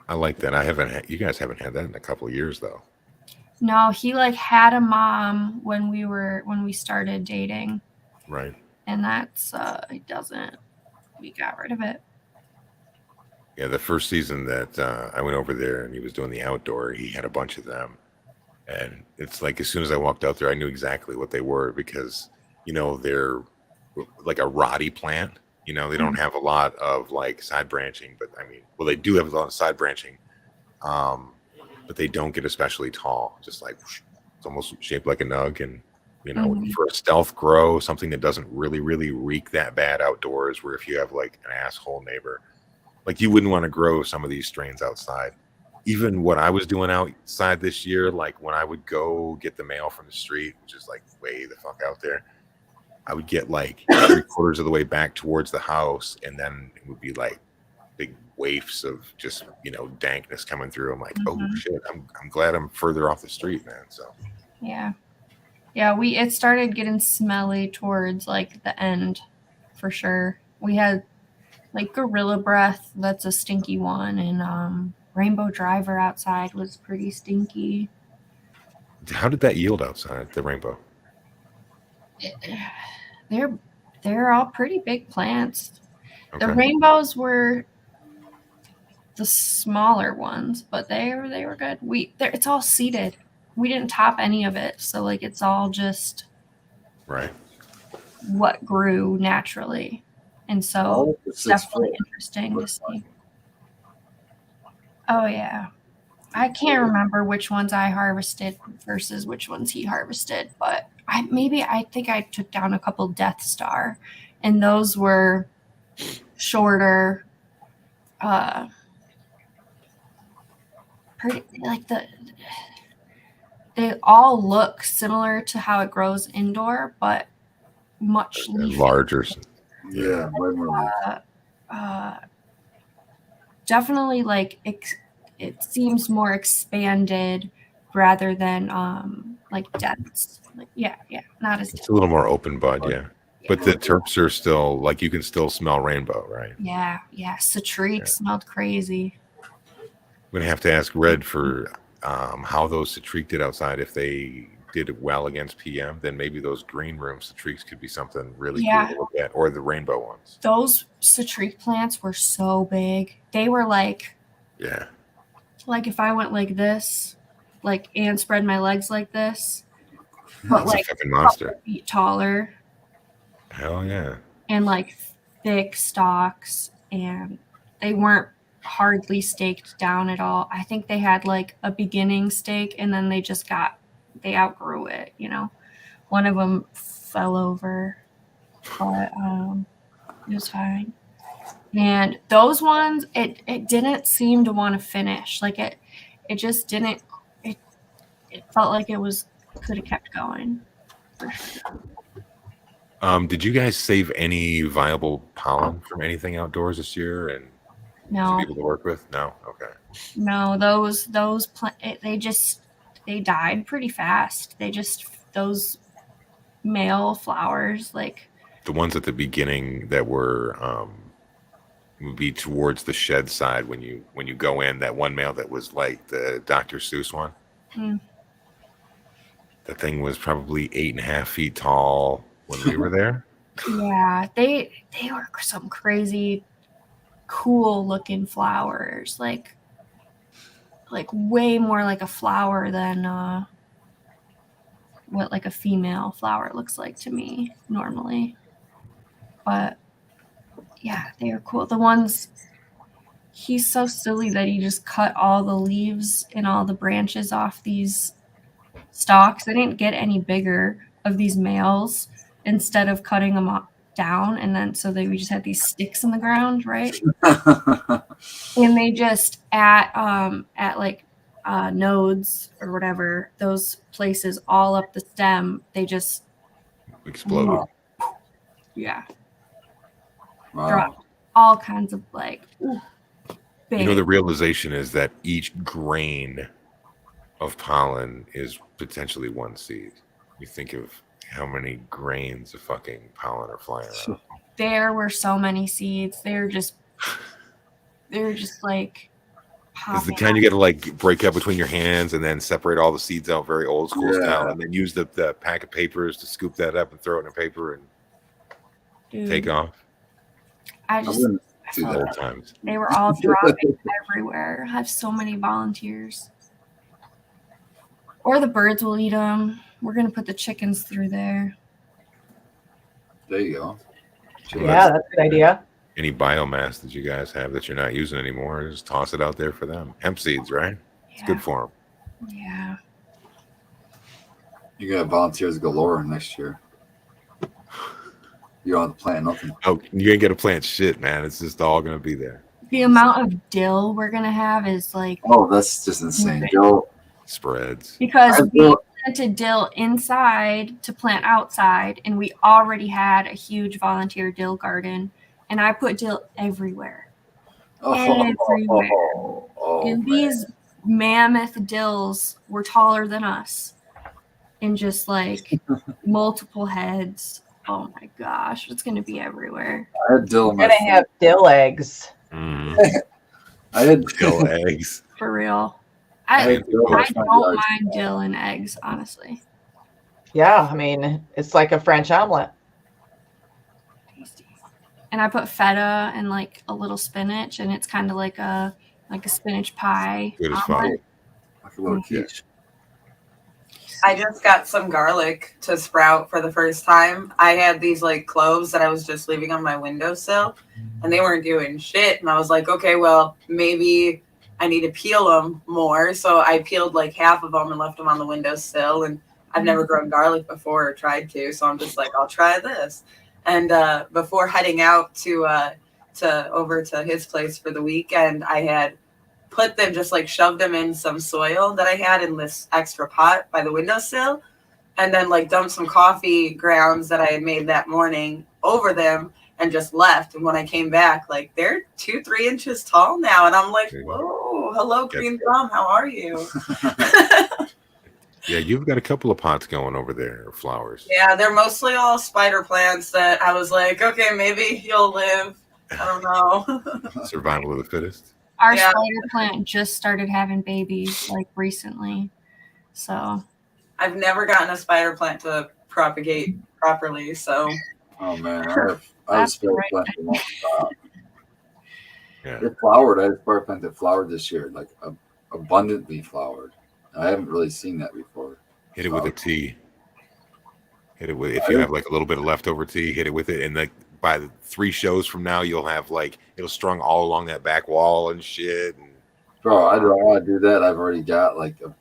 I like that. You guys haven't had that in a couple of years though. No, he had a mom when we started dating. Right. And that's we got rid of it. Yeah, the first season that I went over there and he was doing the outdoor, he had a bunch of them. And it's like as soon as I walked out there, I knew exactly what they were because, they're like a roddy plant. They don't have a lot of like side branching, but they do have a lot of side branching, but they don't get especially tall. Just like it's almost shaped like a nug, and for a stealth grow, something that doesn't really, really reek that bad outdoors. Where if you have like an asshole neighbor, like you wouldn't want to grow some of these strains outside. Even what I was doing outside this year, like when I would go get the mail from the street, which is like way the fuck out there. I would get like 3/4 of the way back towards the house, and then it would be like big waifs of just dankness coming through. I'm like, oh shit! I'm glad I'm further off the street, man. So yeah, it started getting smelly towards like the end, for sure. We had like Gorilla Breath, that's a stinky one, and Rainbow Driver outside was pretty stinky. how did that yield outside the rainbow? They're all pretty big plants. Okay. The rainbows were the smaller ones, but they were good. It's all seeded. We didn't top any of it, so like it's all just right what grew naturally, and so it's definitely interesting to see. Oh yeah, I can't remember which ones I harvested versus which ones he harvested, but I think I took down a couple Death Star, and those were shorter, pretty like they all look similar to how it grows indoor, but much larger. Yeah, way more. Definitely like it seems more expanded rather than like dense. Like not as. It's a little more open bud, yeah. But the terps are still like you can still smell rainbow, right? Yeah. Citrique smelled crazy. I'm gonna have to ask Red for how those citrique did outside. If they did well against PM, then maybe those green room citriques could be something really cool to look at, or the rainbow ones. Those citrique plants were so big. They were like, like if I went like this, like and spread my legs like this, but that's like a fucking monster. Feet taller. hell yeah. and like thick stalks, and they weren't hardly staked down at all. I think they had like a beginning stake, and then they outgrew it, you know. One of them fell over, but it was fine. And those ones, it didn't seem to want to finish. Like it just didn't. It felt like it was could have kept going. For sure. Did you guys save any viable pollen from anything outdoors this year and to No, be able to work with? No. Okay. no, they died pretty fast. Those male flowers, like, The ones at the beginning that were would be towards the shed side when you go in. That one male that was like the Dr. Seuss one. That thing was probably 8.5 feet tall when we were there. yeah, they were some crazy cool looking flowers, like way more like a flower than what like a female flower looks like to me normally. But yeah, they were cool. The ones, he's so silly that he just cut all the leaves and all the branches off these stalks. They didn't get any bigger of these males instead of cutting them down, and then we just had these sticks in the ground, right? And they just at like nodes or whatever, those places all up the stem, they just Exploded. yeah, Wow. dropped all kinds of like big. You know, the realization is that each grain of pollen is potentially one seed. You think of how many grains of fucking pollen are flying around. There were so many seeds. They're just like It's the popping kind up. you got to like break up between your hands and then separate all the seeds out very old school Yeah. style, and then use the pack of papers to scoop that up and throw it in a paper and Dude, take off. I just wouldn't I do felt that. Old times. they were all dropping everywhere. I have so many volunteers. Or the birds will eat them. We're gonna put the chickens through there. There you go. Yeah, that's a good idea. Any biomass that you guys have that you're not using anymore, just toss it out there for them. Hemp seeds, right? It's Yeah. good for them. Yeah. You're gonna have volunteers galore next year. You don't have to plant nothing. Oh, you ain't gonna plant shit, man. It's just all gonna be there. The amount of dill we're gonna have is like Oh, that's just insane. Joe, Spreads. because I we feel- planted dill inside to plant outside, and we already had a huge volunteer dill garden, and I put dill everywhere. Everywhere. And man. these mammoth dills were taller than us, and just like multiple heads. Oh my gosh, it's gonna be everywhere. I had dill You're in my gonna have dill eggs. Mm. I had Dill eggs. For real. I I had dill in my front don't yard. mind dill and eggs, honestly. Yeah, I mean, it's like a French omelet. Tasty. And I put feta and like a little spinach, and it's kind of like a spinach pie. Good as fuck. omelet. Like a little quiche. I just got some garlic to sprout for the first time. I had these like cloves that I was just leaving on my windowsill, and they weren't doing shit. And I was like, okay, well, maybe I need to peel them more. So I peeled like half of them and left them on the windowsill. And I've never grown garlic before or tried to, so I'm just like, I'll try this. And before heading out to over to his place for the weekend, I had put them, just like shoved them in some soil that I had in this extra pot by the windowsill, and then like dumped some coffee grounds that I had made that morning over them and just left. And when I came back, like they're 2-3 inches tall now. And I'm like, whoa, hello, green thumb. How are you? Yeah, you've got a couple of pots going over there, flowers. Yeah, they're mostly all spider plants that I was like, okay, maybe you'll live. I don't know. Survival of the fittest. Our Yeah. spider plant just started having babies like recently. So I've never gotten a spider plant to propagate properly. So Oh man, I have That's spider right. plant for a long time. Yeah. It flowered. I had a spider plant that flowered this year, like abundantly flowered. I haven't really seen that before. Hit it with a T. Hit it with if you have like a little bit of leftover tea, hit it with it, and like by the 3 shows from now, you'll have like it'll strung all along that back wall and shit. And, Bro, I don't want to do that. I've already got like a.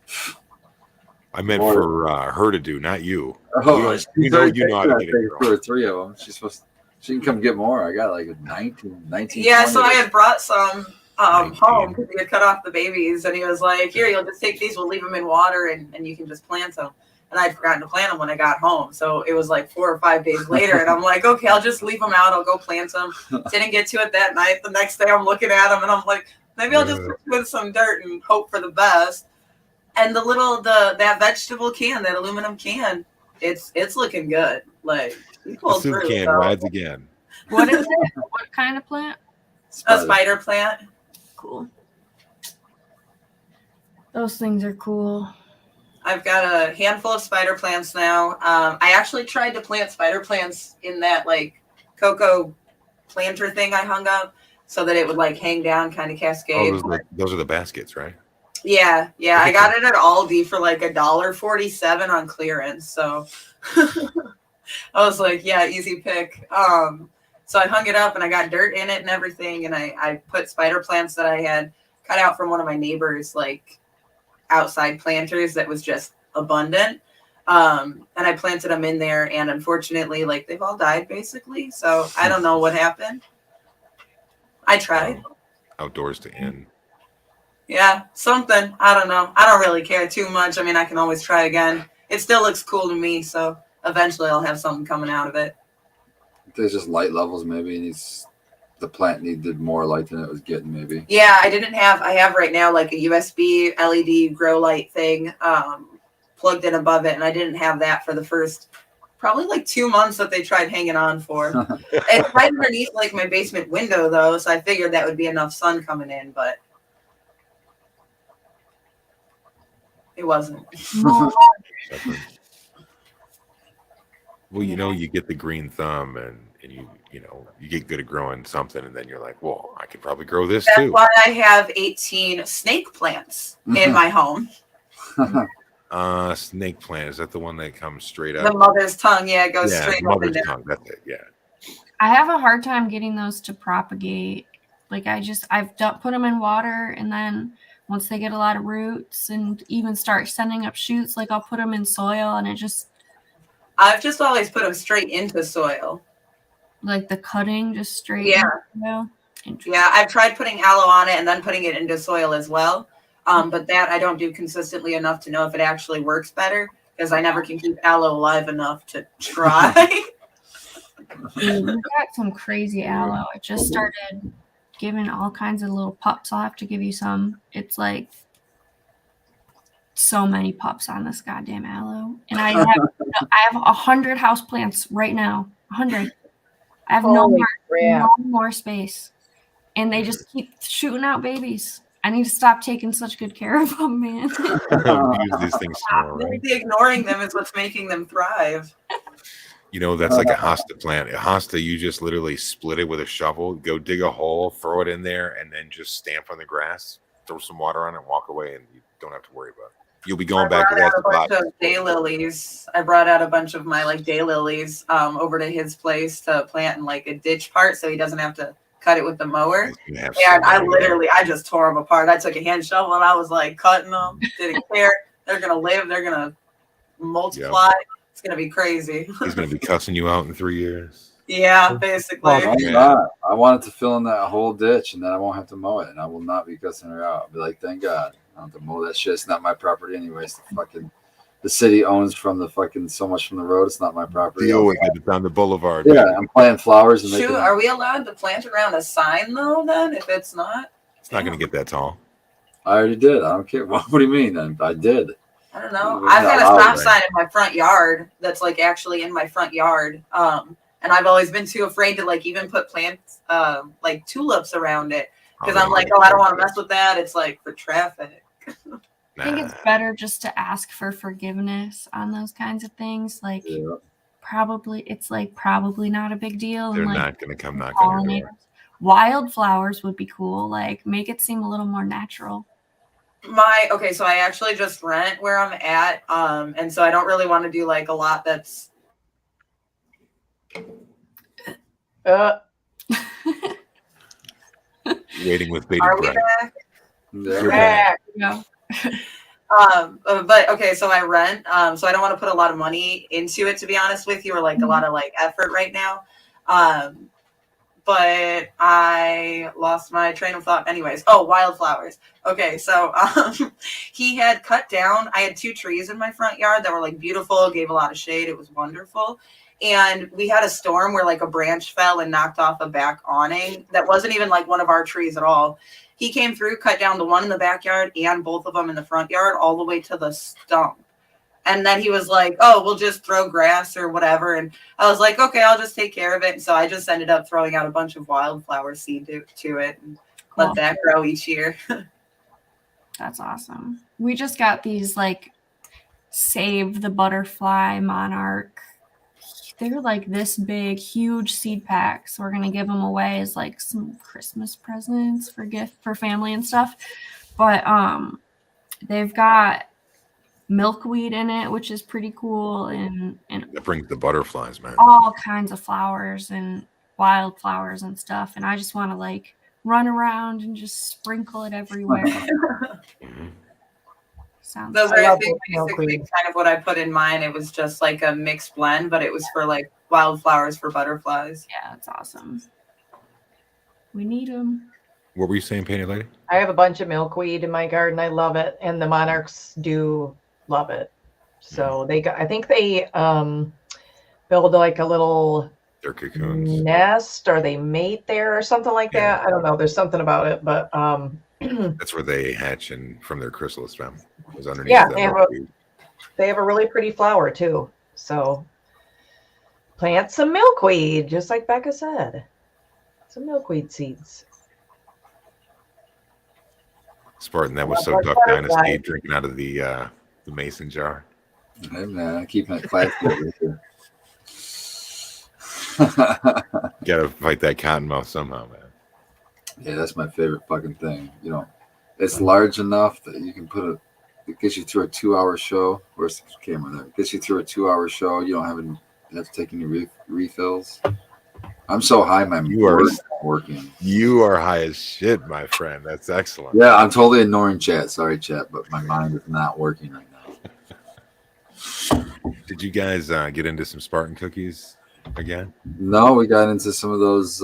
I meant More- for her to do, not you. Oh, You know how to get it, girl. 2 or 3 of them. She's supposed. She can come get more. I got like a 19. Yeah, so 20. I had brought some 19. home because he had cut off the babies, and he was like, "Here, you'll just take these. We'll leave them in water, and you can just plant them." And I'd forgotten to plant them when I got home, so it was like 4 or 5 days later, and I'm like, "Okay, I'll just leave them out. I'll go plant them." Didn't get to it that night. The next day, I'm looking at them, and I'm like, "Maybe I'll just put them in some dirt and hope for the best." And that vegetable can, that aluminum can, it's looking good. Like he The pulled soup through. can So. rides again. What is it? What kind of plant? A spider plant. Cool. Those things are cool. I've got a handful of spider plants now. I actually tried to plant spider plants in that like cocoa planter thing I hung up so that it would like hang down, kind of cascade. Oh, those are the baskets, right? Yeah. I got it at Aldi for like $1.47 on clearance. So I was like, yeah, easy pick. So I hung it up and I got dirt in it and everything. And I put spider plants that I had cut out from one of my neighbors, like outside planters that was just abundant. And I planted them in there. And unfortunately, like they've all died basically. So I don't know what happened. I tried. Outdoors to in. Yeah, something. I don't know. I don't really care too much. I mean, I can always try again. It still looks cool to me. So eventually I'll have something coming out of it. There's just light levels. Maybe the plant needed more light than it was getting. Maybe. Yeah, I have right now like a USB LED grow light thing plugged in above it. And I didn't have that for the first probably like 2 months that they tried hanging on for. It's right underneath like my basement window though. So I figured that would be enough sun coming in, but it wasn't. Well, you get the green thumb and you get good at growing something, and then you're like, well, I could probably grow this That's too. why I have 18 snake plants in my home. Snake plant, is that the one that comes straight up? The mother's tongue, yeah, it goes straight up mother's and down. tongue. That's it. Yeah. I have a hard time getting those to propagate. Like I've put them in water, and then once they get a lot of roots and even start sending up shoots, like I'll put them in soil, and I've just always put them straight into soil. Like the cutting just straight. Yeah. Yeah, I've tried putting aloe on it and then putting it into soil as well. But that I don't do consistently enough to know if it actually works better because I never can keep aloe alive enough to try. We got some crazy aloe. It just started giving all kinds of little pups. I'll have to give you some. It's like so many pups on this goddamn aloe. And I have 100 houseplants right now. 100. I have no more space. And they just keep shooting out babies. I need to stop taking such good care of them, man. Use these things more, right? Maybe ignoring them is what's making them thrive. That's like a hosta plant. A hosta, you just literally split it with a shovel, go dig a hole, throw it in there, and then just stamp on the grass, throw some water on it, walk away, and you don't have to worry about it. You'll be going back to that spot. I brought out a bunch of my like daylilies over to his place to plant in like a ditch part so he doesn't have to cut it with the mower. And I just tore them apart. I took a hand shovel and I was like cutting them. Didn't care. They're gonna live. They're gonna multiply. Yep. It's gonna be crazy. He's gonna be cussing you out in 3 years. Yeah, basically. I wanted to fill in that whole ditch and then I won't have to mow it and I will not be cussing her out. I'll be like, thank God. I don't have to mow that shit. It's not my property anyways. The city owns from so much from the road. It's not my property. Deal with it. It's on the boulevard. Yeah, I'm planting flowers. And are we allowed to plant around a sign though? Then if it's not, it's not going to get that tall. I already did. I don't care. What do you mean? I did. I don't know. I've got a stop sign in my front yard that's like actually in my front yard. And I've always been too afraid to like even put plants like tulips around it because I'm like, I don't want to mess with that. It's like for traffic. I think it's better just to ask for forgiveness on those kinds of things. Like probably not a big deal. They're not going to come knock on your door. Wildflowers would be cool. Like make it seem a little more natural. So I actually just rent where I'm at. And so I don't really want to do like a lot that's Uh, Waiting with bated Are we breath. back? Yeah. You're back. Yeah. But okay, so I rent. So I don't want to put a lot of money into it, to be honest with you, or like a lot of like effort right now. But I lost my train of thought. Anyways, wildflowers. Okay, so he had cut down. I had 2 trees in my front yard that were like beautiful, gave a lot of shade. It was wonderful. And we had a storm where like a branch fell and knocked off a back awning that wasn't even like one of our trees at all. He came through, cut down the one in the backyard and both of them in the front yard, all the way to the stump. And then he was like, "Oh, we'll just throw grass or whatever." And I was like, "Okay, I'll just take care of it." And so I just ended up throwing out a bunch of wildflower seed to it and let that grow each year. That's awesome. We just got these like Save the Butterfly Monarch. They're like this big, huge seed packs. We're gonna give them away as like some Christmas presents for gift for family and stuff. But they've got milkweed in it, which is pretty cool, and That brings the butterflies, man. all kinds of flowers and wildflowers and stuff. And I just want to like run around and just sprinkle it everywhere. Mhm. Sounds Those I are, I love think, milkweed. basically kind of what I put in mine. It was just like a mixed blend, but it was for like wildflowers for butterflies. yeah, it's awesome. We need them. What were you saying, Painted Lady? I have a bunch of milkweed in my garden. I love it, and the monarchs do love it. So I think they build like a little They're cocoons. nest, or they mate there or something like Yeah. that. I don't know. There's something about it, but That's where they hatch and from their chrysalis from. Was underneath Yeah, the they have milkweed. they have a really pretty flower too. So plant some milkweed, just like Becca said. Some milkweed seeds. Spartan, that was so Like Duck butterflies. Dynasty drinking out of the mason jar. Hey man, I keep my class over here. Gotta fight that cottonmouth somehow, man. Yeah, that's my favorite fucking thing. You know, it's large enough that you can put it. It gets you through a 2-hour show. Where's the camera there? It gets you through a 2-hour show. You don't have to take any refills. I'm so high, my You are- brain's not working. You are high as shit, my friend. That's excellent. Yeah, I'm totally ignoring chat. Sorry, chat, but my mind is not working right now. Did you guys get into some Spartan cookies again? No, we got into some of those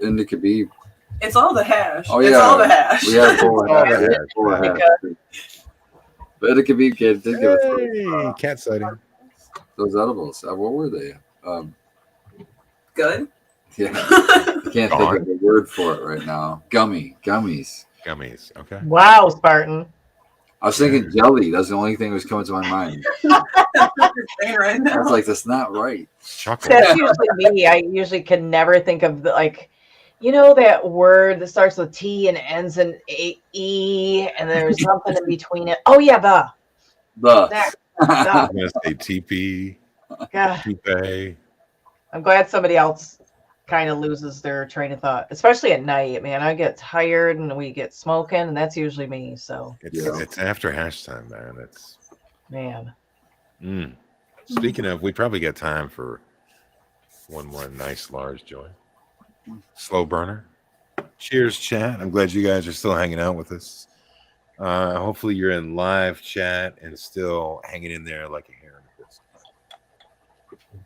indica beef. It's all the hash. Oh, It's yeah. all the hash. We had full of Oh, hash. yeah. We had full of hash. But indica beef did give us Hey, cat sighting. those edibles. What were they? Good. Yeah, I can't think of the word for it right now. Gummies. Gummies. Okay. Wow, Spartan. I was thinking jelly. That's the only thing that was coming to my mind. Right I now. was like, that's not right. Chocolate. That's usually me. I usually can never think of that word that starts with T and ends in E, and there's something in between it. Oh yeah, that. I'm gonna say TP, God, Toupe. I'm glad somebody else kind of loses their train of thought, especially at night. Man, I get tired and we get smoking, and that's usually me. So, It's after hash time, man. It's man, Speaking of, we probably got time for one more nice large joint. Slow burner. Cheers, chat. I'm glad you guys are still hanging out with us. Hopefully you're in live chat and still hanging in there like a hair in a biscuit.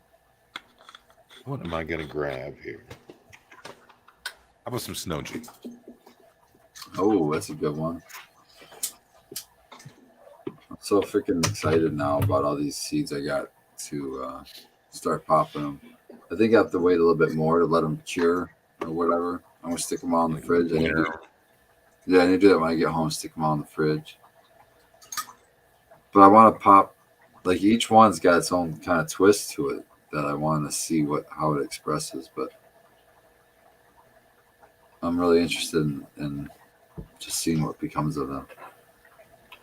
What am I gonna grab here? How about some snow G? Oh, that's a good one. I'm so freaking excited now about all these seeds I got to start popping them. I think I have to wait a little bit more to let them cure or whatever. I'm gonna stick them all in the fridge. I need to do that when I get home. Stick them all in the fridge. But I want to pop, like each one's got its own kind of twist to it that I want to see how it expresses. But I'm really interested in just seeing what becomes of them.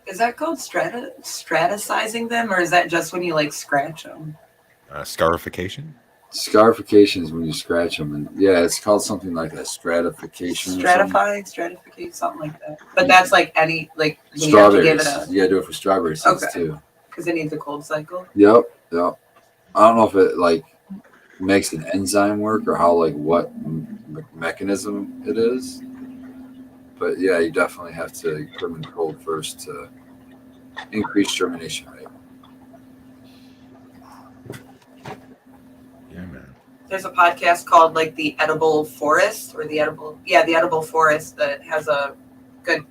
Is that called straticizing them, or is that just when you like scratch them? Scarification? Scarification is when you scratch them, and yeah, it's called something like a stratification. Stratifying, stratificate, something like that. But that's like any like you have to give Strawberries. it You gotta do it for strawberry seeds Okay. too. because it needs a cold cycle. Yep. I don't know if it makes an enzyme work or how like what mechanism it is. But yeah, you definitely have to put them in cold first to increase germination rate. Yeah, man. There's a podcast called like the Edible Forest or the Edible Forest that has a good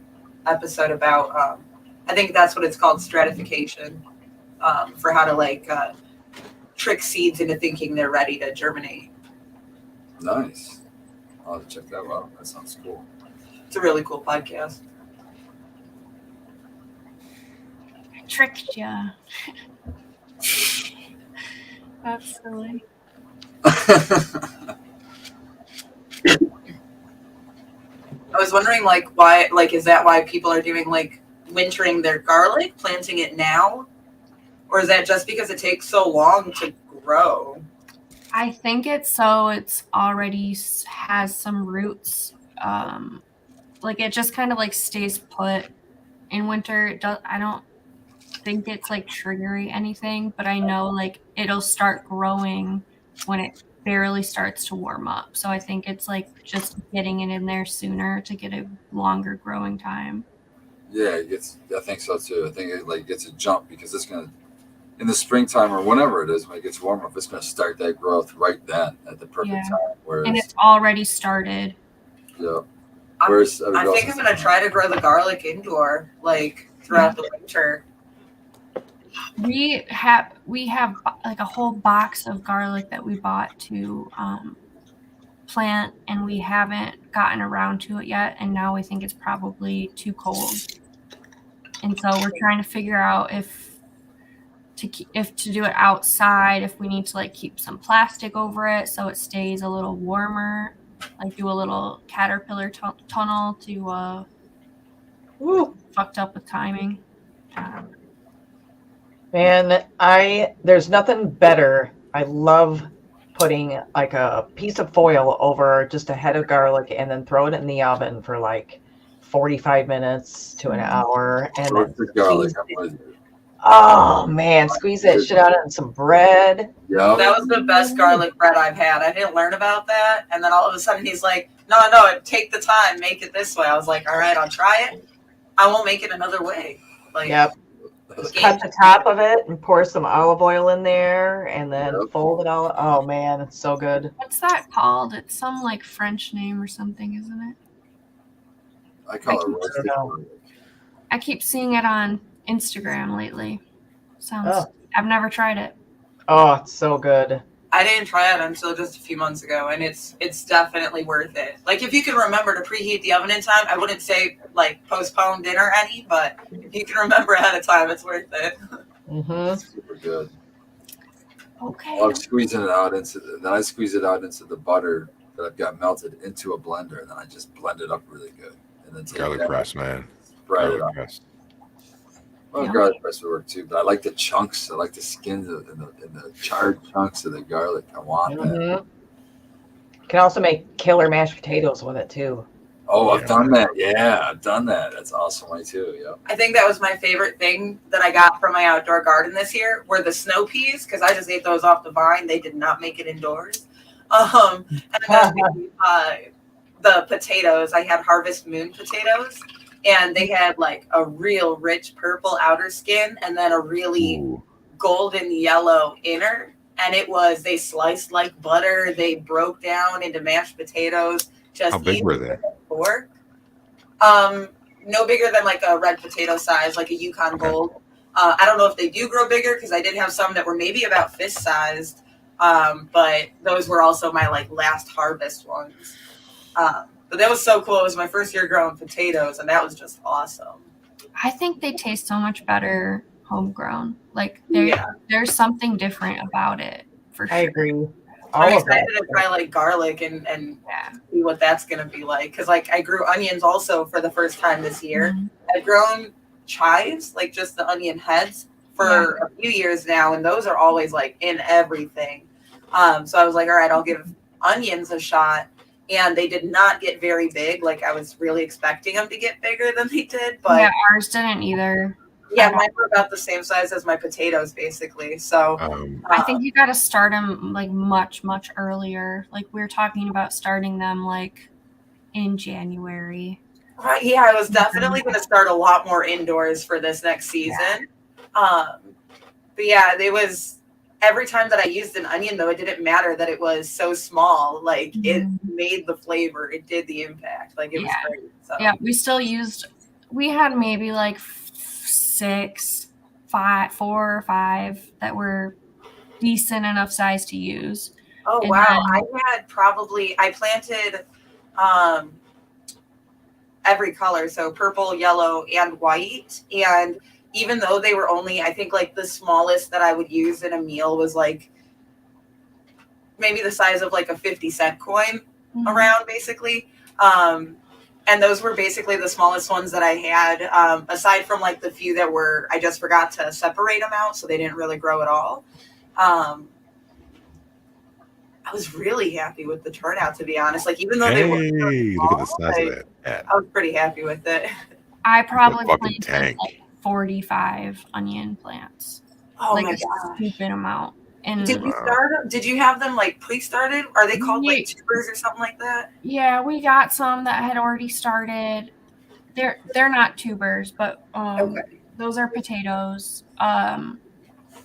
episode about I think that's what it's called, stratification, for how to like trick seeds into thinking they're ready to germinate. Nice. I'll have to check that out. That sounds cool. It's a really cool podcast. I tricked ya. That's silly. I was wondering like why, like, is that why people are doing like wintering their garlic, planting it now? Or is that just because it takes so long to grow? I think it's already has some roots. Like it just kind of like stays put in winter. I don't think it's like triggering anything, but I know like it'll start growing when it barely starts to warm up. So I think it's like just getting it in there sooner to get a longer growing time. Yeah, I think so too. I think it like gets a jump because it's gonna in the springtime or whenever it is when it gets warmer up, it's gonna start that growth right then at the perfect time. Whereas, and it's already started. Yeah. I Whereas think I'm gonna try to grow the garlic indoor, like throughout the winter. We have like a whole box of garlic that we bought to plant, and we haven't gotten around to it yet. And now we think it's probably too cold, and so we're trying to figure out if to do it outside, if we need to like keep some plastic over it so it stays a little warmer, like do a little caterpillar tunnel to fucked up with timing. Man, there's nothing better. I love putting like a piece of foil over just a head of garlic and then throw it in the oven for like 45 minutes to an hour. And then garlic. oh man, squeeze that shit out in some bread. Yeah. That was the best garlic bread I've had. I didn't learn about that. And then all of a sudden he's like, no, take the time, make it this way. I was like, all right, I'll try it. I won't make it another way. Like, yep. Just cut the top of it and pour some olive oil in there and then fold it all. Oh man, it's so good. What's that called? It's some like French name or something, isn't it? I call it roasted garlic. I keep seeing it on Instagram lately. I've never tried it. Oh, it's so good. I didn't try it until just a few months ago, and it's definitely worth it. Like, if you can remember to preheat the oven in time, I wouldn't say like postpone dinner any, but if you can remember ahead of time, it's worth it. Mm-hmm. Super good. Okay. I'm squeezing it out then I squeeze it out into the butter that I've got melted into a blender, and then I just blend it up really good. And then take Garlic press, man. Spread it Garlic up. press. Well, garlic press would work too, but I like the chunks. I like the skins and the charred chunks of the garlic. I want that. You can also make killer mashed potatoes with it too. Oh, I've done that. Yeah, I've done that. That's awesome way too. Yeah. I think that was my favorite thing that I got from my outdoor garden this year were the snow peas, because I just ate those off the vine. They did not make it indoors. And then the potatoes. I had Harvest Moon potatoes. And they had like a real rich purple outer skin and then a really golden yellow inner. And they sliced like butter. They broke down into mashed potatoes. How big were they? Fork. No bigger than like a red potato size, like a Yukon Gold. I don't know if they do grow bigger because I did have some that were maybe about fist sized. But those were also my like last harvest ones. But that was so cool. It was my first year growing potatoes, and that was just awesome. I think they taste so much better homegrown. Like there's something different about it for sure. I agree. I'm excited to try like garlic and see what that's gonna be like. Cause like I grew onions also for the first time this year. Mm-hmm. I've grown chives, like just the onion heads, for a few years now, and those are always like in everything. So I was like, all right, I'll give onions a shot. And they did not get very big. Like I was really expecting them to get bigger than they did. But yeah, ours didn't either. Yeah, mine were about the same size as my potatoes, basically. So I think you got to start them like much earlier. Like we're talking about starting them like in January. right, yeah, I was definitely going to start a lot more indoors for this next season. But yeah, it was every time that I used an onion, though, it didn't matter that it was so small. Like it made the flavor, it did the impact. Like it was great. So. Yeah, we had maybe like 4 or 5 that were decent enough size to use. Oh, and wow. then- I planted every color, so purple, yellow, and white. And even though they were only, I think like the smallest that I would use in a meal was like maybe the size of like a 50-cent coin around, basically. And those were basically the smallest ones that I had, aside from like the few that were, I just forgot to separate them out, so they didn't really grow at all. I was really happy with the turnout, to be honest. Like, even though they were look at the size of that. I was pretty happy with it. I probably fucking planted like 45 onion plants. Oh like my a gosh. stupid amount. And Did you start them? Did you have them like pre-started? Are they called like tubers or something like that? Yeah, we got some that had already started. They're not tubers, but those are potatoes.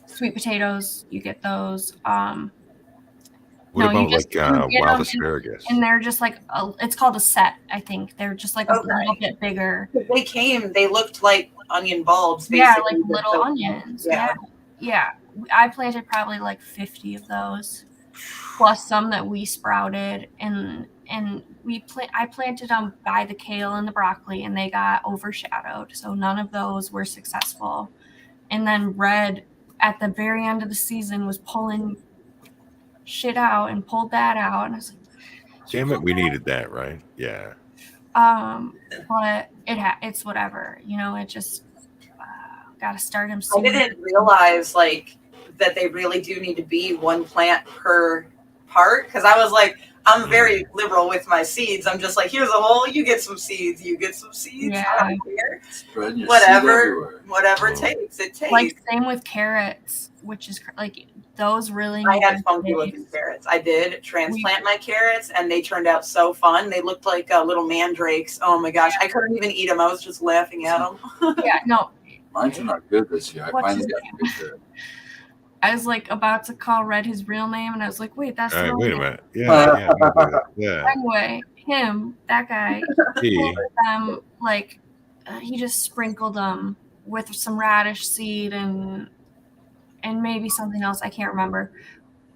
Sweet potatoes, you get those. What about you like wild asparagus? And they're just like it's called a set, I think. They're just like a little bit bigger. They looked like onion bulbs, basically. Yeah, like little onions. Yeah. I planted probably like 50 of those, plus some that we sprouted, and I planted them by the kale and the broccoli, and they got overshadowed, so none of those were successful. And then Red, at the very end of the season, was pulling shit out and pulled that out, and I was like, damn it, we needed that, right? Yeah. But it's whatever, it just got to start them soon. I didn't realize like that they really do need to be one plant per part, because I was like, I'm very liberal with my seeds. I'm just like, here's a hole, you get some seeds, I don't care. Spread your Whatever it takes. Like same with carrots, which is like those really. I had funky looking carrots. I did transplant my carrots, and they turned out so fun. They looked like little mandrakes. Oh my gosh, I couldn't even eat them. I was just laughing at them. Yeah, no. Mine turned out good this year. I finally got a picture. I was like about to call Red his real name, and I was like, wait, that's all right. Wait a minute. Yeah. Anyway, that guy, he just sprinkled them with some radish seed and maybe something else, I can't remember,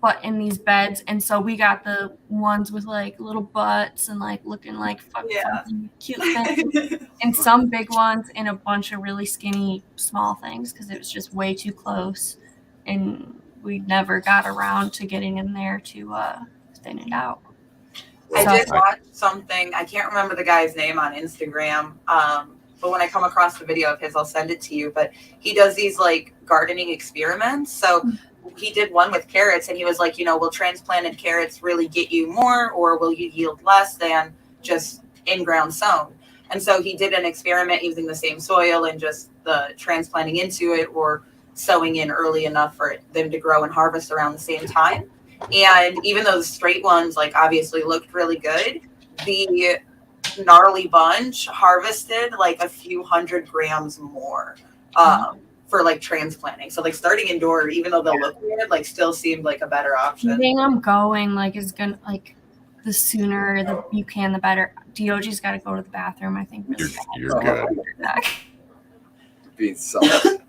but in these beds. And so we got the ones with like little butts and like looking like fucking cute things, and some big ones, and a bunch of really skinny small things, because it was just way too close, and we never got around to getting in there to thin it out. I did watch something, I can't remember the guy's name on Instagram, but when I come across the video of his, I'll send it to you. But he does these like gardening experiments. So he did one with carrots, and he was like, will transplanted carrots really get you more, or will you yield less than just in-ground sown? And so he did an experiment using the same soil and just the transplanting into it, or sowing in early enough for them to grow and harvest around the same time. And even though the straight ones like obviously looked really good, the gnarly bunch harvested like a few 100 grams more for like transplanting. So like starting indoor, even though they'll look weird, like still seemed like a better option. Keeping them going like is gonna like the sooner you can, the better. DOG's got to go to the bathroom, I think. Really you're good. Being selfish.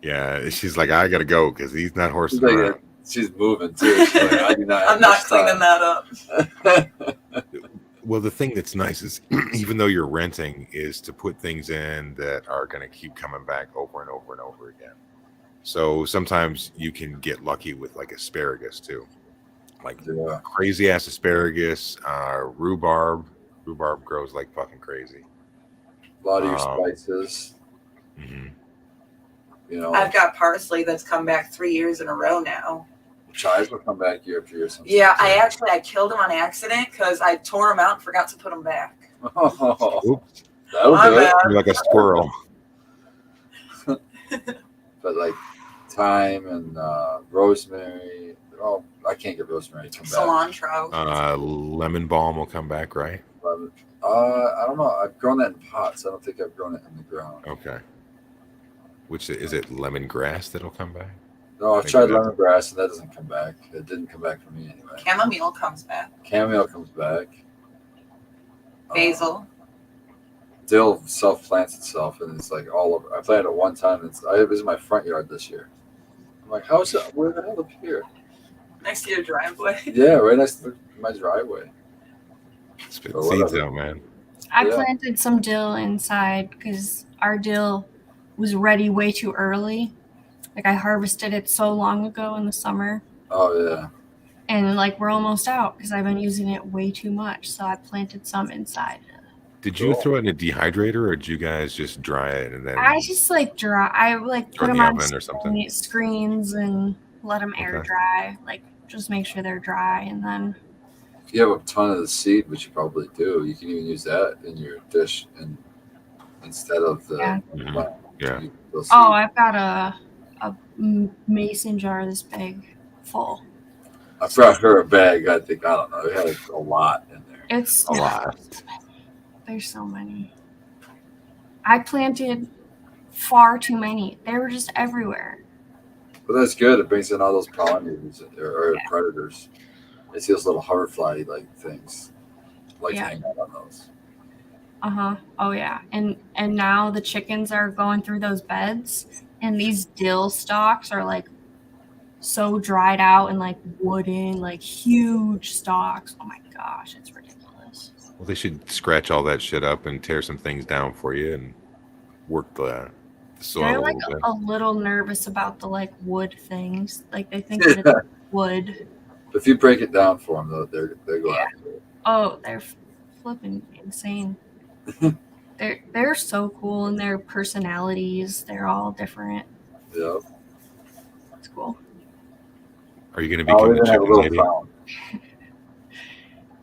Yeah, she's like, I gotta go because he's not horsing around. She's moving too. She's like, I'm not cleaning that up. Well, the thing that's nice is, even though you're renting, is to put things in that are going to keep coming back over and over and over again. So sometimes you can get lucky with like asparagus too, like crazy ass asparagus, rhubarb. Rhubarb grows like fucking crazy. A lot of your spices. Mm-hmm. I've got parsley that's come back 3 years in a row now. Chives will come back year after year. Yeah, I killed them on accident because I tore them out and forgot to put them back. Oh, oops. That'll do it. You're like a squirrel. But like thyme and rosemary. Oh, I can't get rosemary. Come back. Cilantro. Lemon balm will come back, right? I don't know. I've grown that in pots. I don't think I've grown it in the ground. Okay. Which is it? Lemongrass that'll come back? No, I've Maybe tried that's- lemongrass and that doesn't come back. It didn't come back for me anyway. Chamomile comes back. Chamomile comes back. Basil. Dill self plants itself and it's like all over. I planted it one time. It was in my front yard this year. I'm like, how is it? Where the hell up here? Next to your driveway. Yeah, right next to my driveway. Spit Or seeds whatever. out, man. I Yeah. planted some dill inside because our dill was ready way too early. Like I harvested it so long ago in the summer, Oh yeah. and like we're almost out because I've been using it way too much. So I planted some inside. Did you Cool. throw it in a dehydrator, or did you guys just dry it and then I just like dry. I like throw put it in them the on oven or something? screens and let them air Okay. dry. Like just make sure they're dry, and then If you have a ton of the seed, which you probably do, you can even use that in your dish and instead of the Yeah. Mhm. plant. Yeah. You will see. oh, I've got a mason jar this big full. I brought her a bag. I don't know. It had like a lot in there. It's A lot. There's so many. I planted far too many. They were just everywhere. But that's good. It brings in all those pollinators or predators. I see those little hoverfly like things. I like to Yeah. hang out on those. Oh yeah. And now the chickens are going through those beds, and these dill stalks are like so dried out and like wooden, like huge stalks. Oh my gosh, it's ridiculous. Well, they should scratch all that shit up and tear some things down for you and work the soil They're a like little bit. a little nervous about the like wood things. Like they think that it's wood. If you break it down for them, though, they go Yeah. after it. Oh, they're flipping insane. They're so cool, and their personalities, they're all different. Yep. It's cool. Are you going to Oh, become we the even have a chicken little lady? fountain.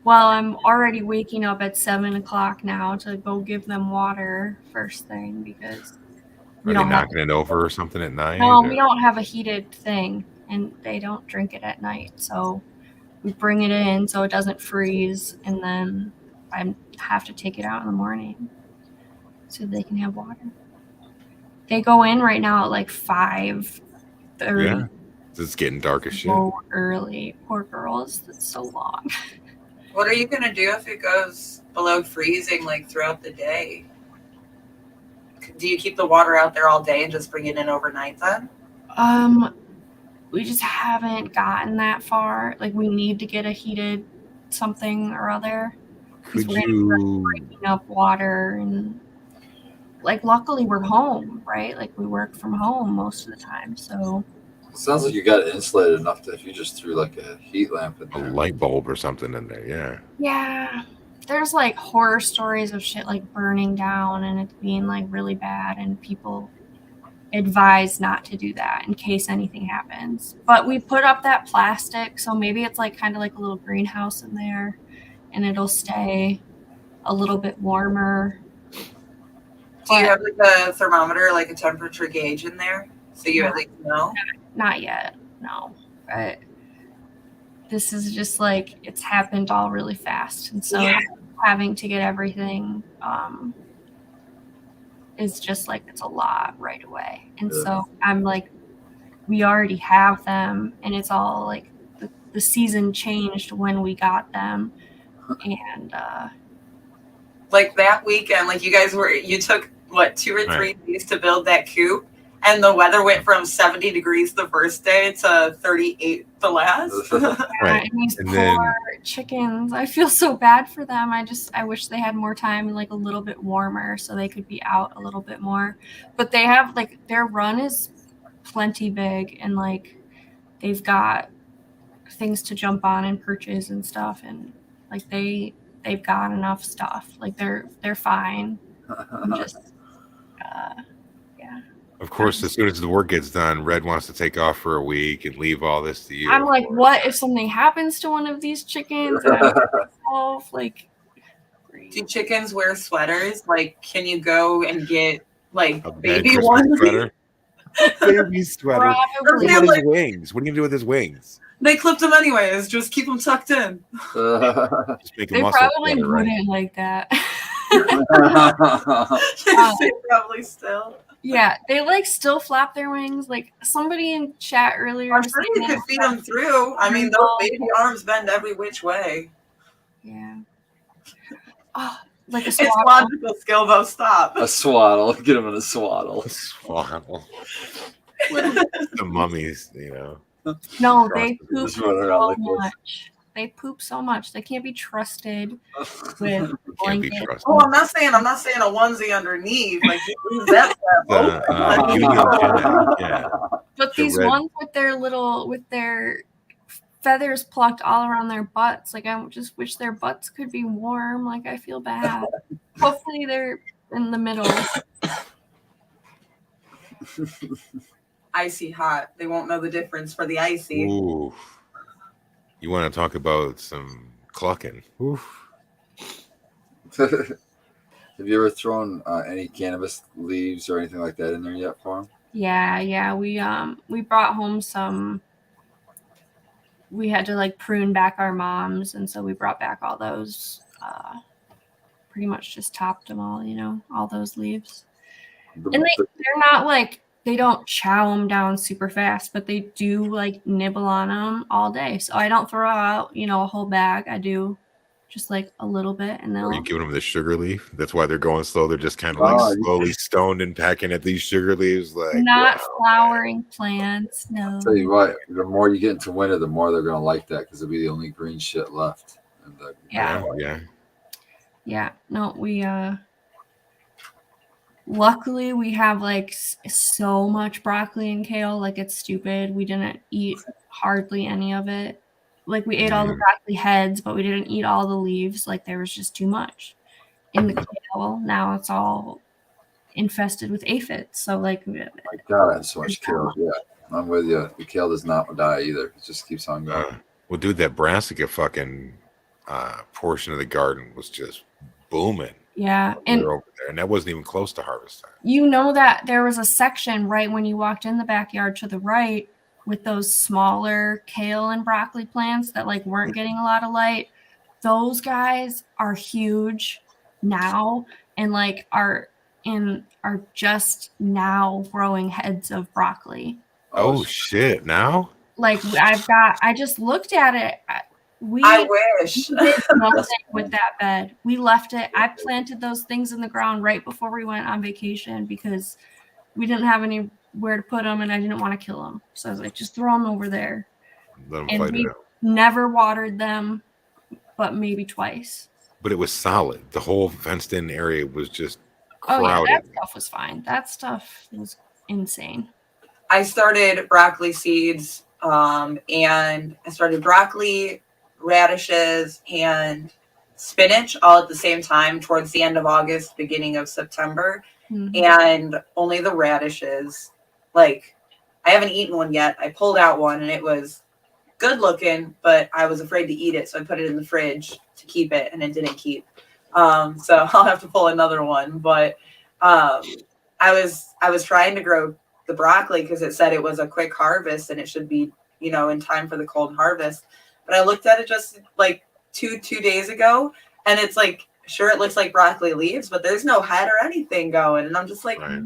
Well, I'm already waking up at 7 o'clock now to go give them water first thing because Are they knocking it over or something at night? no, or- we don't have a heated thing, and they don't drink it at night. So we bring it in so it doesn't freeze, and then I have to take it out in the morning so they can have water. They go in right now at like 5:30. Yeah. It's getting dark as shit. So early. Poor girls. That's so long. What are you gonna do if it goes below freezing like throughout the day? Do you keep the water out there all day and just bring it in overnight then? We just haven't gotten that far. Like we need to get a heated something or other. Could we're gonna you? Heating up water, and like luckily we're home, right? Like we work from home most of the time. So It sounds like you got it insulated enough that if you just threw like a heat lamp in A there. light bulb or something in there, yeah. yeah. There's like horror stories of shit like burning down and it being like really bad, and people advise not to do that in case anything happens. But we put up that plastic, so maybe it's like kind of like a little greenhouse in there, and it'll stay a little bit warmer. Do you have like a thermometer, like a temperature gauge in there? So you at least know? Not yet, no. But this is just like it's happened all really fast, and so Yeah. having to get everything is just like it's a lot right away. And Yeah. so I'm like, we already have them, and it's all like the season changed when we got them, and Like that weekend, like you took what 2 or 3 Right. days to build that coop, and the weather went from 70 degrees the first day to 38 the last. Right. and these And poor then- chickens, I feel so bad for them. I wish they had more time and like a little bit warmer so they could be out a little bit more. But they have like their run is plenty big, and like they've got things to jump on and perches and stuff, and like they've got enough stuff. Like they're fine. I'm just Of course, as soon as the work gets done, Red wants to take off for a week and leave all this to you. I'm of like, course. what if something happens to one of these chickens? And I'm myself, like, Do chickens wear sweaters? Like, can you go and get like A bad baby Christmas ones? sweater? Baby sweater. Probably. What about his wings? What are you gonna do with his wings? They clipped them anyways. Just keep them tucked in. Just make a They muscle probably sweater, right? wouldn't like that. They probably still. Yeah, they like still flap their wings. Like somebody in chat earlier I'm was sure saying you could that- feed them through. I mean, those baby arms bend every which way. Yeah. Oh, like a It's swaddle. logical skill, though. Stop. A swaddle. Get him in a swaddle. Swaddle. The mummies, you know. No, they poop Just running around so like this. much. They poop so much. They can't be trusted with Can't be blankets. trusted. Oh, I'm not saying a onesie underneath. Like you leave that flap open. Union Jack, yeah. But The these red- ones with their feathers plucked all around their butts, like I just wish their butts could be warm. Like I feel bad. Hopefully they're in the middle. Icy hot. They won't know the difference for the icy. Ooh. You want to talk about some clucking? Oof. Have you ever thrown any cannabis leaves or anything like that in there yet for them? Yeah. We brought home some. We had to like prune back our moms, and so we brought back all those. Pretty much just topped them all, all those leaves. And they're not like, they don't chow them down super fast, but they do like nibble on them all day. So I don't throw out, a whole bag. I do just like a little bit, and Are you they'll. giving them the sugar leaf? That's why they're going slow. They're just kind of like slowly stoned and packing at these sugar leaves. Like Not wow, flowering plants, no. Tell you what, the more you get into winter, the more they're gonna like that because it'll be the only green shit left. And Yeah. Yeah. Yeah, no, we luckily we have like so much broccoli and kale, like it's stupid. We didn't eat hardly any of it. Like we ate all the broccoli heads, but we didn't eat all the leaves. Like there was just too much in the kale. Now it's all infested with aphids. So like, my God, I have so much kale. Yeah, I'm with you. The kale does not die either. It just keeps on going. Well, dude, that brassica fucking portion of the garden was just booming. yeah, and over there, and that wasn't even close to harvest time. you know that there was a section right when you walked in the backyard to the right with those smaller kale and broccoli plants that like weren't getting a lot of light. Those guys are huge now and like are just now growing heads of broccoli. Oh shit! Now, Like I just looked at it. I wish. We did nothing with that bed. We left it. I planted those things in the ground right before we went on vacation because we didn't have anywhere to put them and I didn't want to kill them. So I was like, just throw them over there. let them And fight we it out. never watered them, but maybe twice. But it was solid. The whole fenced-in area was just Oh crowded. yeah, that stuff was fine. That stuff was insane. I started broccoli seeds, and I started broccoli, radishes, and spinach all at the same time towards the end of August, beginning of September. Mhm. And only the radishes. Like, I haven't eaten one yet. I pulled out one and it was good looking, but I was afraid to eat it, so I put it in the fridge to keep it, and it didn't keep. So I'll have to pull another one. But I was trying to grow the broccoli because it said it was a quick harvest and it should be, in time for the cold harvest. But I looked at it just like two days ago, and it's like, sure, it looks like broccoli leaves, but there's no head or anything going. And I'm just like, Right.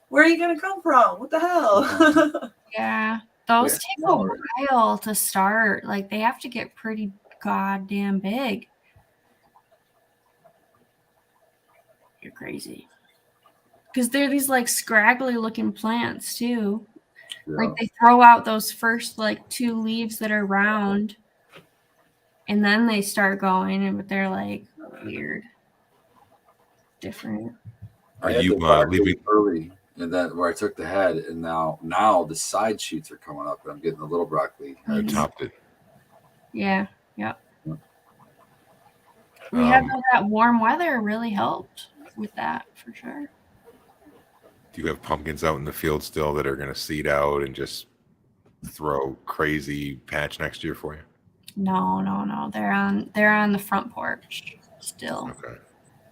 where are you going to come from? What the hell? Yeah. Those Yeah. take a while to start. Like they have to get pretty goddamn big. You're crazy. Because they're these like scraggly looking plants too. Yeah. Like they throw out those first like 2 leaves that are round and then they start going, but they're like weird. Different. I Are had you the broccoli leaving? early, and then where I took the head, and now the side shoots are coming up, and I'm getting the little broccoli. I Mhm. topped it. Yeah. Yep. We had that warm weather really helped with that for sure. Do you have pumpkins out in the field still that are going to seed out and just throw crazy patch next year for you? No. They're on the front porch still. Okay.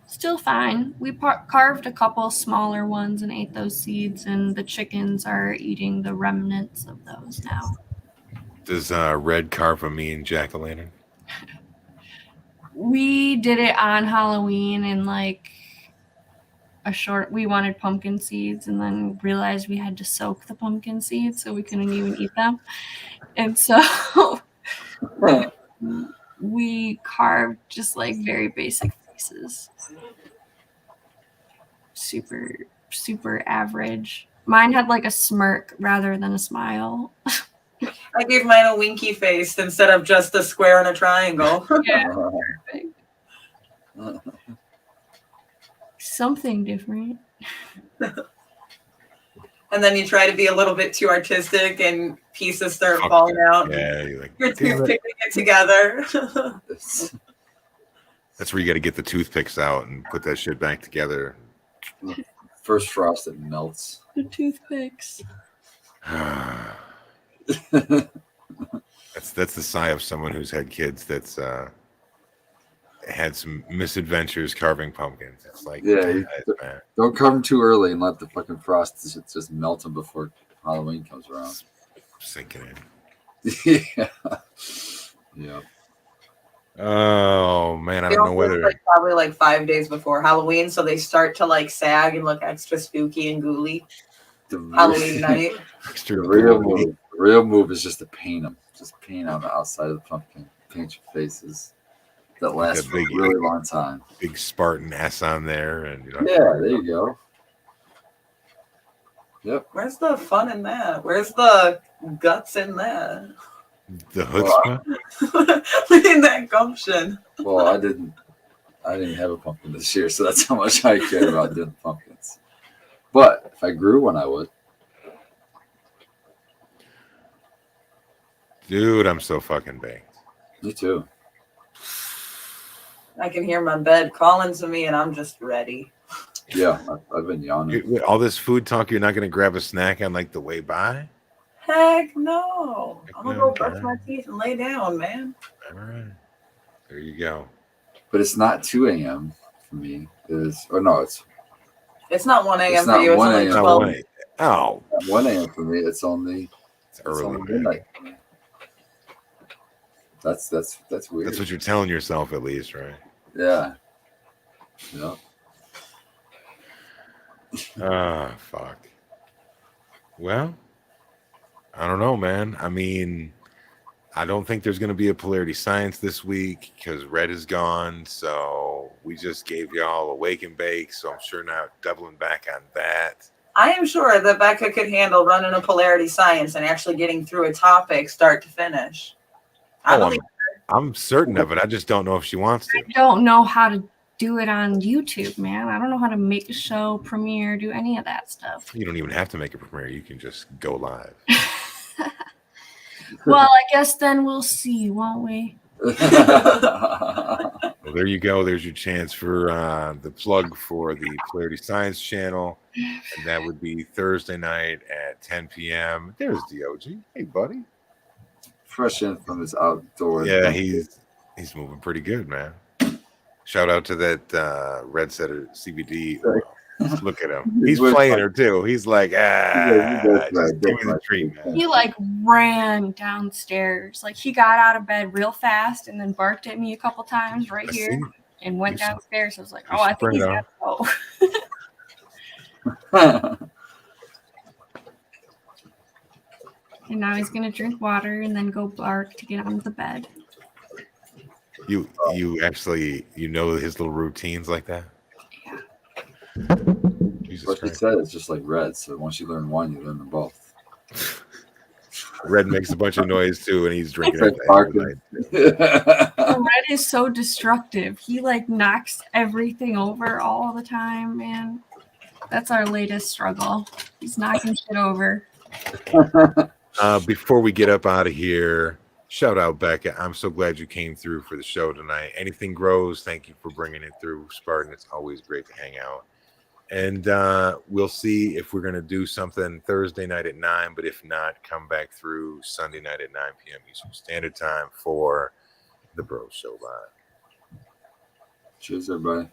Still fine. We carved a couple smaller ones and ate those seeds, and the chickens are eating the remnants of those now. Does red carve a mean jack-o'-lantern? We did it on Halloween in like we wanted pumpkin seeds and then realized we had to soak the pumpkin seeds so we couldn't even eat them. And so we carved just like very basic faces. Super average. Mine had like a smirk rather than a smile. I gave mine a winky face instead of just a square and a triangle. Yeah, perfect. Something different. And then you try to be a little bit too artistic and pieces start falling out. Yeah, you're like, You're toothpicking it together. that's where you got to get the toothpicks out and put that shit back together. First frost, it melts. The toothpicks. That's the sigh of someone who's had kids that's had some misadventures carving pumpkins. It's like, Yeah, man. Don't carve them too early and let the fucking frost just melt them before Halloween comes around. Sinking in. Yeah. Yeah. Oh man, I don't know whether like probably like 5 days before Halloween, so they start to like sag and look extra spooky and ghouly. Halloween night. The real move is just to paint them. Just paint on the outside of the pumpkin. Paint your faces. That lasts for a really long time. Big Spartan S on there, and yeah, there you go. Yep. Where's the fun in that? Where's the guts in that? The chutzpah? In that gumption. Well, I didn't have a pumpkin this year, so that's how much I cared about doing pumpkins. But if I grew one, I would. Dude, I'm so fucking baked. Me too. I can hear my bed calling to me, and I'm just ready. Yeah, I've been yawning. With all this food talk, you're not going to grab a snack on like the way by? Heck no. I'm going to go Okay. brush my teeth and lay down, man. All right. There you go. But it's not 2 a.m. for me. It's not 1 a.m. It's for not you. It's 1 only a.m. 12. Oh, 1 a.m. for me. It's only early. midnight for me. That's weird. That's what you're telling yourself, at least, right? Yeah. Yeah. Ah, fuck. Well, I don't know, man. I mean, I don't think there's going to be a polarity science this week because Red is gone. So we just gave y'all a wake and bake. So I'm sure not doubling back on that. I am sure that Becca could handle running a polarity science and actually getting through a topic start to finish. I'm certain of it. I just don't know if she wants to. I don't know how to do it on YouTube, man. I don't know how to make a show, premiere, do any of that stuff. You don't even have to make a premiere. You can just go live. Well, I guess then we'll see, won't we? Well, there you go. There's your chance for the plug for the Polarity Science channel. And that would be Thursday night at 10 p.m. There's DOG. Hey, buddy. Fresh in from his outdoor. Yeah, he's moving pretty good, man. Shout out to that Red Setter CBD. Look at him. He's playing her too. He's like, just give me the treat, man. He like ran downstairs. Like he got out of bed real fast and then barked at me a couple times right here and went downstairs. I was like, oh, I think he's got to go. And now he's gonna drink water and then go bark to get on the bed. You actually know his little routines like that? Yeah. Jesus But he Christ. said it's just like Red. So once you learn one, you learn them both. Red makes a bunch of noise too, and he's drinking Red it barking. Red is so destructive. He like knocks everything over all the time, man. That's our latest struggle. He's knocking shit over. Before we get up out of here, shout out Becca. I'm so glad you came through for the show tonight. Anything grows. Thank you for bringing it through, Spartan. It's always great to hang out. And we'll see if we're going to do something Thursday night at 9. But if not, come back through Sunday night at 9 p.m. Eastern Standard Time for the Bro Show Live. Cheers, everybody.